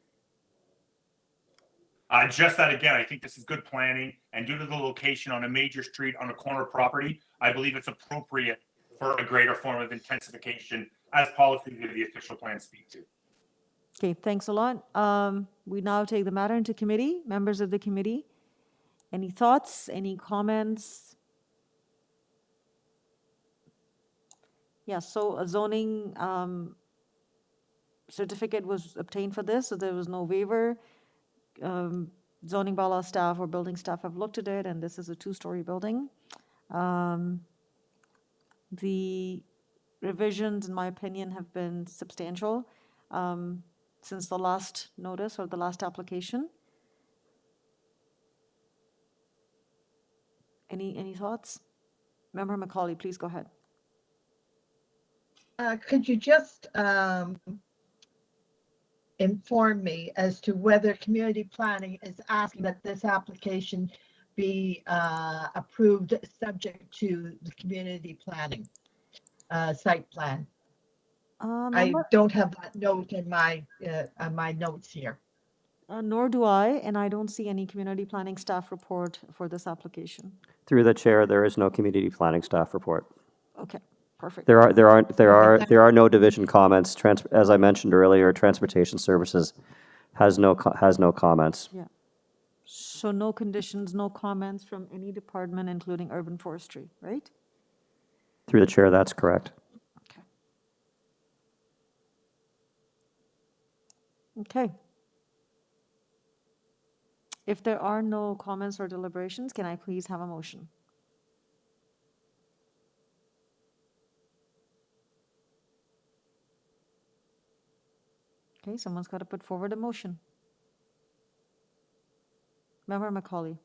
Just that, again, I think this is good planning, and due to the location on a major street on a corner property, I believe it's appropriate for a greater form of intensification as policies of the official plan speak to. Okay, thanks a lot. We now take the matter into committee. Members of the committee, any thoughts, any comments? Yeah, so a zoning certificate was obtained for this, so there was no waiver. Zoning bylaw staff or building staff have looked at it, and this is a two-story building. The revisions, in my opinion, have been substantial since the last notice or the last application. Any thoughts? Member Macaulay, please go ahead. Could you just inform me as to whether community planning is asking that this application be approved subject to the community planning site plan? I don't have that note in my notes here. Nor do I, and I don't see any community planning staff report for this application. Through the chair, there is no community planning staff report. Okay, perfect. There are no division comments. As I mentioned earlier, Transportation Services has no comments. Yeah. So no conditions, no comments from any department, including urban forestry, right? Through the chair, that's correct. Okay. If there are no comments or deliberations, can I please have a motion? Okay, someone's got to put forward a motion. Member Macaulay.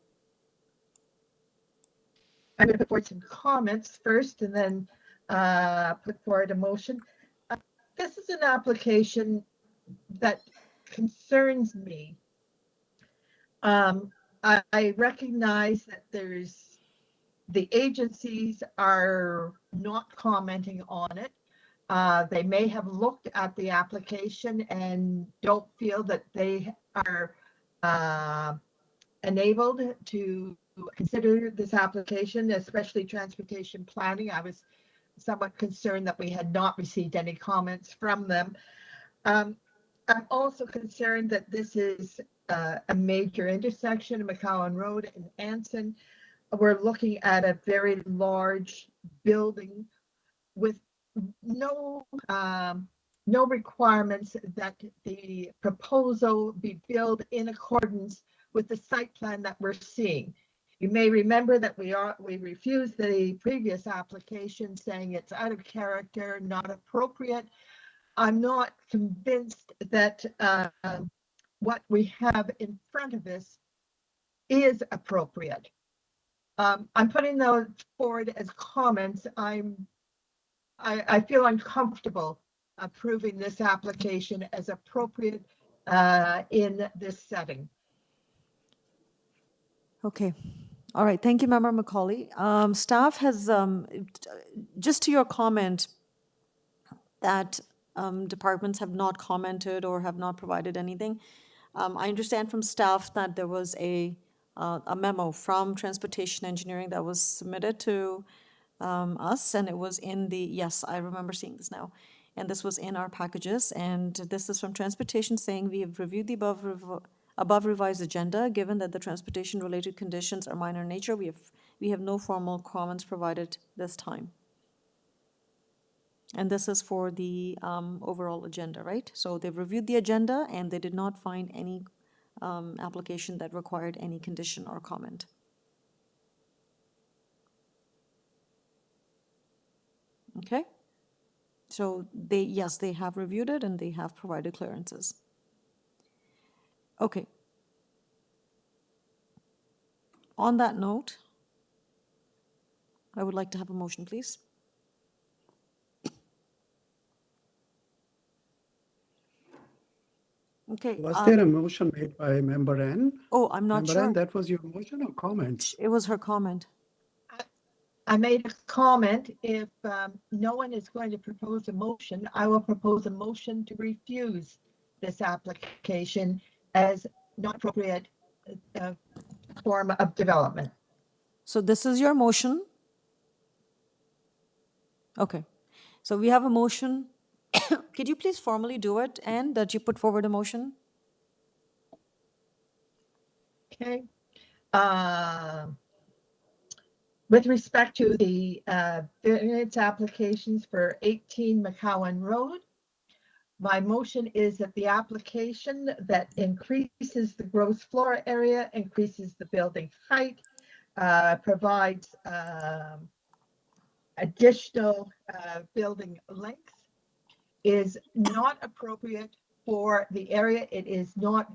I'm going to put forward some comments first and then put forward a motion. This is an application that concerns me. I recognize that the agencies are not commenting on it. They may have looked at the application and don't feel that they are enabled to consider this application, especially transportation planning. I was somewhat concerned that we had not received any comments from them. I'm also concerned that this is a major intersection, McCowan Road and Anson. We're looking at a very large building with no requirements that the proposal be built in accordance with the site plan that we're seeing. You may remember that we refused the previous application saying it's out of character, not appropriate. I'm not convinced that what we have in front of us is appropriate. I'm putting those forward as comments. I feel uncomfortable approving this application as appropriate in this setting. Okay. All right. Thank you, Member Macaulay. Staff has, just to your comment that departments have not commented or have not provided anything, I understand from staff that there was a memo from Transportation Engineering that was submitted to us, and it was in the, yes, I remember seeing this now, and this was in our packages, and this is from Transportation saying we have reviewed the above revised agenda. Given that the transportation-related conditions are minor in nature, we have no formal comments provided this time. And this is for the overall agenda, right? So they've reviewed the agenda and they did not find any application that required any condition or comment. Okay? So yes, they have reviewed it and they have provided clearances. Okay. On that note, I would like to have a motion, please. Okay. Was there a motion made by Member N? Oh, I'm not Member sure. N, that was your motion or comment? It was her comment. I made a comment. If no one is going to propose a motion, I will propose a motion to refuse this application as not appropriate form of development. So this is your motion. Okay. So we have a motion. Could you please formally do it, and that you put forward a motion? Okay. With respect to the variance applications for 18 Mccowan Road, my motion is that the application that increases the gross floor area, increases the building height, provides additional building length, is not appropriate for the area. It is not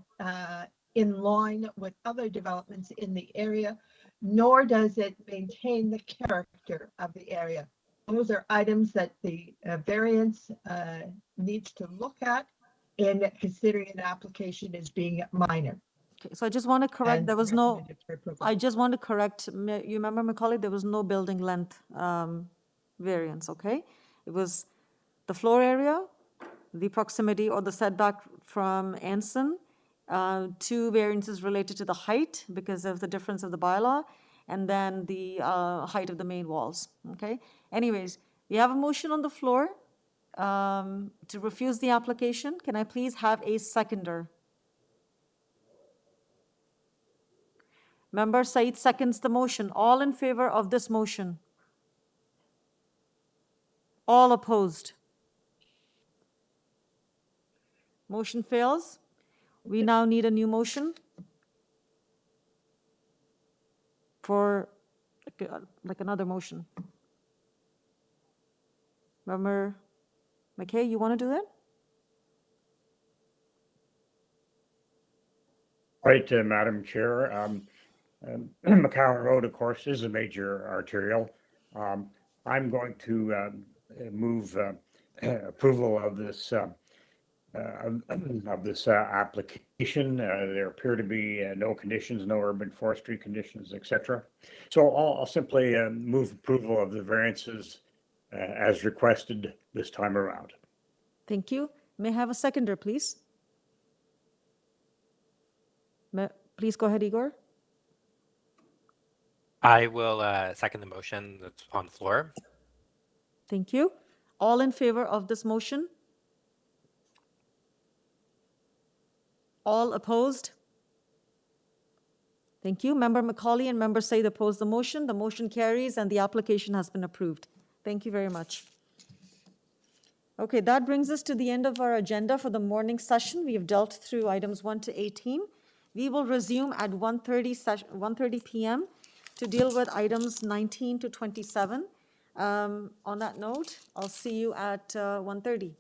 in line with other developments in the area, nor does it maintain the character of the area. Those are items that the variance needs to look at in considering an application as being minor. Okay, so I just want to correct, And there was no, recommended for approval. I just want to correct, you remember, Macaulay, there was no building length variance, okay? It was the floor area, the proximity or the setback from Anson, two variances related to the height because of the difference of the bylaw, and then the height of the main walls, okay? Anyways, we have a motion on the floor to refuse the application. Can I please have a seconder? Member Said seconds the motion. All in favor of this motion? All opposed? Motion fails. We now need a new motion for like another motion. Member McKay, you want to do that? Right, Madam Chair. McCowan Road, of course, is a major arterial. I'm going to move approval of this application. There appear to be no conditions, no urban forestry conditions, etc. So I'll simply move approval of the variances as requested this time around. Thank you. May I have a seconder, please? Please go ahead, Igor. I will second the motion that's on the floor. Thank you. All in favor of this motion? All opposed? Thank you. Member Macaulay and Member Said oppose the motion. The motion carries and the application has been approved. Thank you very much. Okay, that brings us to the end of our agenda for the morning session. We have dealt through items 1 to 18. We will resume at 1:30 p.m. to deal with items 19 to 27. On that note, I'll see you at 1:30.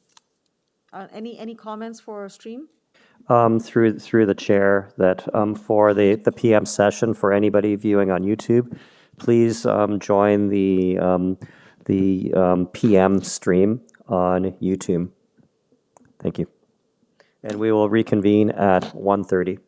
Any comments for stream? Through the chair, that for the PM session, for anybody viewing on YouTube, please join the PM stream on YouTube. Thank you. And we will reconvene at 1:30.